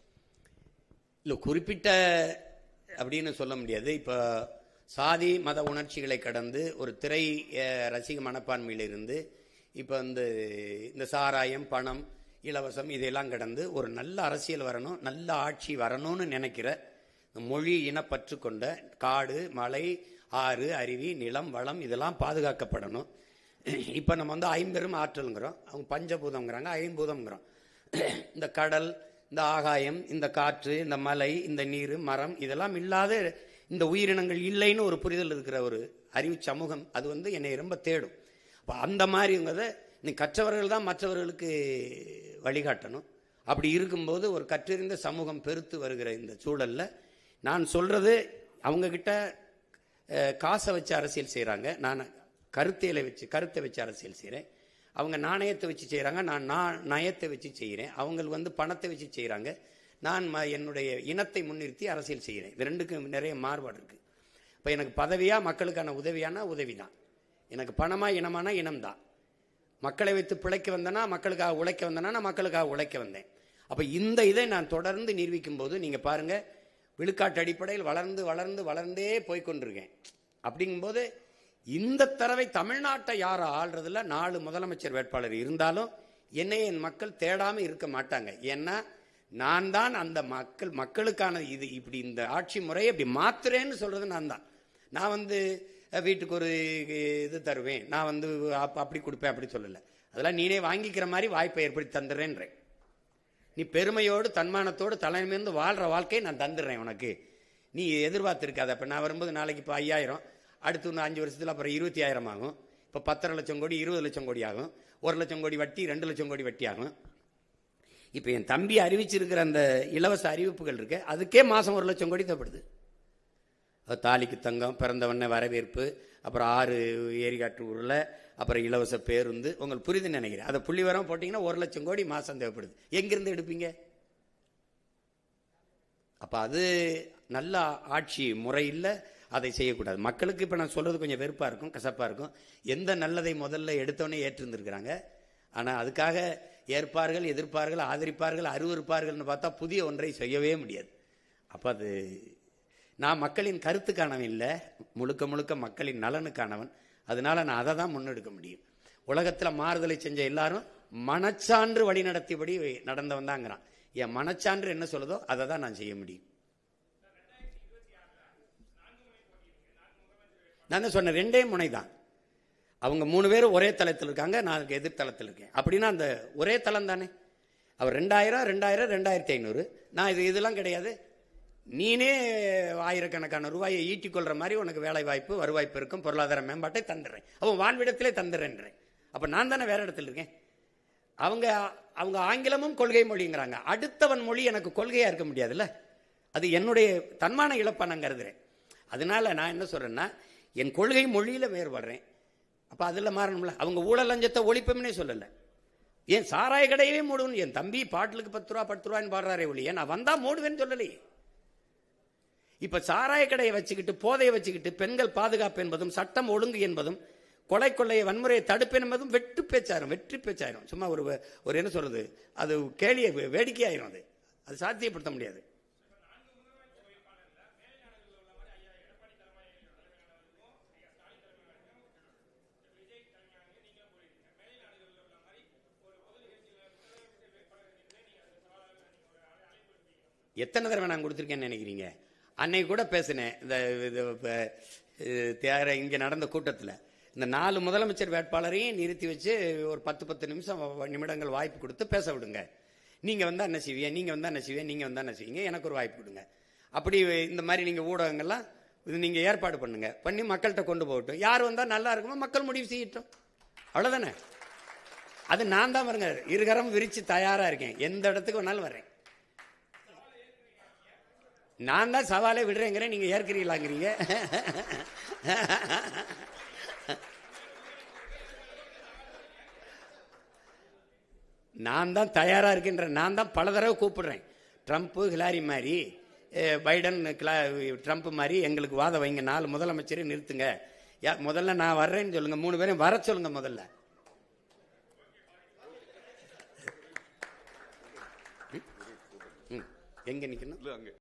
இல்லை, குறிப்பிட்ட அப்படின்னு சொல்ல முடியாது. இப்போ சாதி மத உணர்ச்சிகளை கடந்து ஒரு திரை ரசிக மனப்பான்மையிலிருந்து இப்போ இந்த சாராயம், பணம், இலவசம் இதெல்லாம் கடந்து ஒரு நல்ல அரசியல் வரணும், நல்ல ஆட்சி வரணும்னு நினைக்கிற மொழி இனப்பற்று கொண்ட காடு, மலை, ஆறு, அருவி, நிலம், வளம் இதெல்லாம் பாதுகாக்கப்படணும். இப்போ நம்ம ஐம்பெரும் ஆற்றலுங்கிறோம், அவங்க பஞ்சபூதம்ங்கிறாங்க, ஐம்பூதம்ங்கிறோம். இந்த கடல், இந்த ஆகாயம், இந்த காற்று, இந்த மலை, இந்த நீர், மரம் இதெல்லாம் இல்லாத இந்த உயிரினங்கள் இல்லைன்னு ஒரு புரிதல் இருக்கிற ஒரு அறிவு சமூகம் அது என்னை ரொம்ப தேடும். அப்போ அந்த மாதிரிங்கிறத நீ கற்றவர்கள் தான் மற்றவர்களுக்கு வழிகாட்டணும். அப்படி இருக்கும்போது ஒரு கற்றறிந்த சமூகம் பெருத்து வருகிற இந்த சூழலில் நான் சொல்றது, அவங்கக்கிட்ட காசை வச்சு அரசியல் செய்கிறாங்க, நான் கருத்தை வச்சு அரசியல் செய்கிறேன். அவங்க நாணயத்தை வச்சு செய்கிறாங்க, நான் நயத்தை வச்சு செய்கிறேன். அவங்க பணத்தை வச்சு செய்கிறாங்க, நான் என்னுடைய இனத்தை முன்னிறுத்தி அரசியல் செய்கிறேன். இது ரெண்டுக்கும் நிறைய மாறுபாடு இருக்குது. இப்போ எனக்கு பதவியா மக்களுக்கான உதவியானா உதவி தான், எனக்கு பணமா இனமான இனம் தான். மக்களை வைத்து பிழைக்க வந்தேன்னா, மக்களுக்காக உழைக்க வந்தேன்னா, நான் மக்களுக்காக உழைக்க வந்தேன். அப்போ இந்த இதை நான் தொடர்ந்து நிரூபிக்கும் போது நீங்கள் பாருங்கள், விழுக்காட்டு அடிப்படையில் வளர்ந்து வளர்ந்து வளர்ந்தே போய்கொண்டிருக்கேன். அப்படிங்கும்போது இந்த தடவை தமிழ்நாட்டை யாரும் ஆள்றதுல 4 முதலமைச்சர் வேட்பாளர் இருந்தாலும் என்னை என் மக்கள் தேடாமல் இருக்க மாட்டாங்க. ஏன்னா நான் தான் அந்த மக்களுக்கான இது இப்படி இந்த ஆட்சி முறையை இப்படி மாத்துறேன்னு சொல்றது நான் தான். நான் வீட்டுக்கு ஒரு இது தருவேன், நான் அப்படி கொடுப்பேன் அப்படி சொல்லலை. அதெல்லாம் நீனே வாங்கிக்கிற மாதிரி வாய்ப்பை ஏற்படுத்தி தந்துடுறேன்றேன். நீ பெருமையோடு தன்மானத்தோடு தலைமையிலிருந்து வாழ்கிற வாழ்க்கையை நான் தந்துடுறேன் உனக்கு, நீ எதிர்பார்த்துருக்காது. அப்போ நான் வரும்போது நாளைக்கு இப்போ 5000, அடுத்து இன்னும் 5 வருஷத்தில் அப்புறம் 20,000 ஆகும். இப்போ 10.5 லட்சம் கோடி 20 லட்சம் கோடி ஆகும். 1 லட்சம் கோடி வட்டி 2 லட்சம் கோடி வட்டி ஆகும். இப்போ என் தம்பி அறிவிச்சிருக்கிற அந்த இலவச அறிவிப்புகள் இருக்கு, அதுக்கே மாதம் 1 லட்சம் கோடி தேவைப்படுது. அது தாலிக்கு தங்கம், பிறந்தவொடனே வரவேற்பு, அப்புறம் 6 ஏரிகாட்டு ஊரில், அப்புறம் இலவச பேருந்து. உங்களுக்கு புரியுதுன்னு நினைக்கிறேன். அதை புள்ளி வரம் போட்டிங்கன்னா 1 லட்சம் கோடி மாதம் தேவைப்படுது. எங்கிருந்து எடுப்பீங்க? அப்போ அது நல்ல ஆட்சி முறை இல்லை, அதை செய்யக்கூடாது. மக்களுக்கு இப்போ நான் சொல்கிறது கொஞ்சம் வெறுப்பாக இருக்கும், கசப்பாக இருக்கும். எந்த நல்லதை முதல்ல எடுத்தோன்னே ஏற்றிருந்துருக்கிறாங்க. ஆனால் அதுக்காக ஏற்பார்கள், எதிர்ப்பார்கள், ஆதரிப்பார்கள், அருவருப்பார்கள்னு பார்த்தா புதிய ஒன்றை செய்யவே முடியாது. அப்போ அது நான் மக்களின் கருத்துக்கானவன் இல்லை, முழுக்க முழுக்க மக்களின் நலனுக்கானவன். அதனால நான் அதை தான் முன்னெடுக்க முடியும். உலகத்தில் மாறுதலை செஞ்ச எல்லாரும் மனச்சான்று வழி நடத்தியபடி நடந்தவன் தாங்கிறான். என் மனச்சான்று என்ன சொல்லுதோ அதை தான் நான் செய்ய முடியும். நான் தான் சொன்னேன், 2 முனை தான். அவங்க 3 பேரும் ஒரே தளத்தில் இருக்காங்க, நான் எதிர்த்தளத்தில் இருக்கேன். அப்படின்னா அந்த ஒரே தளம் தானே. அவர் 2000, 2000, 2500. நான் இதெல்லாம் கிடையாது. நீனே ஆயிரக்கணக்கான ரூபாயை ஈட்டிக்கொள்ற மாதிரி உனக்கு வேலை வாய்ப்பு, வருவாய்ப்பு இருக்கும், பொருளாதார மேம்பாட்டை தந்துடுறேன். அவன் வாழ்விடத்திலே தந்துடுறேன்றேன். அப்போ நான் தானே வேற இடத்துல இருக்கேன். அவங்க ஆங்கிலமும் கொள்கை மொழிங்கிறாங்க. அடுத்தவன் மொழி எனக்கு கொள்கையா இருக்க முடியாதுல்ல. அது என்னுடைய தன்மான இழப்பா நான் கருதுறேன். அதனால நான் என்ன சொல்றேன்னா, என் கொள்கை மொழியில வேறுபடுறேன். அப்ப அதுல மாறணும்ல. அவங்க ஊழல் லஞ்சத்தை ஒழிப்பும்னே சொல்லல. ஏன் சாராய கடையவே மூடுவேன்? என் தம்பி பாட்டிலுக்கு 10 ரூபா 10 ரூபான்னு பாடுறாரே ஒழிய நான் வந்தா மூடுவேன்னு சொல்லலையே. இப்ப சாராய கடையை வச்சுக்கிட்டு, போதையை வச்சுக்கிட்டு, பெண்கள் பாதுகாப்பு என்பதும் சட்டம் ஒழுங்கு என்பதும் கொலை கொள்ளையை வன்முறையை தடுப்பு என்பதும் வெற்றி பேச்சாயிரும். சும்மா ஒரு என்ன சொல்றது, அது கேலிய வேடிக்கை ஆயிரும். அது சாத்தியப்படுத்த முடியாது. எத்தனை தடவை நான் கொடுத்துருக்கேன்னு நினைக்கிறீங்க? அன்னைக்கு கூட பேசினேன் இங்கே நடந்த கூட்டத்தில். இந்த 4 முதலமைச்சர் வேட்பாளரையும் நிறுத்தி வச்சு ஒரு 10 நிமிடங்கள் வாய்ப்பு கொடுத்து பேச விடுங்க. நீங்கள் வந்தால் என்ன செய்வீங்க, நீங்கள் வந்தால் என்ன செய்வீங்க, நீங்கள் வந்தால் என்ன செய்வீங்க, எனக்கு ஒரு வாய்ப்பு கொடுங்க. அப்படி இந்த மாதிரி நீங்கள் ஊடகங்கள்லாம் இது நீங்கள் ஏற்பாடு பண்ணுங்க, பண்ணி மக்கள்கிட்ட கொண்டு போகட்டும். யார் வந்தால் நல்லா இருக்குமோ மக்கள் முடிவு செய்யட்டும், அவ்வளோதானே. அது நான் தான் பாருங்க, இருகரம் விரிச்சு தயாராக இருக்கேன், எந்த இடத்துக்கு வேணாலும் வரேன். நான் தான் சவாலே விடுறேங்கிறேன், நீங்கள் ஏற்கிறீங்களாங்கிறீங்க. நான் தான் தயாராக இருக்கின்ற, நான் தான் பல தடவை கூப்பிடுறேன். ட்ரம்ப்பு ஹிலாரி மாதிரி, பைடன் ட்ரம்ப் மாதிரி எங்களுக்கு வாத வைங்க, 4 முதலமைச்சரை நிறுத்துங்க. முதல்ல நான் வர்றேன்னு சொல்லுங்க, 3 பேரையும் வர சொல்லுங்க. முதல்ல எங்க நிக்கணும்?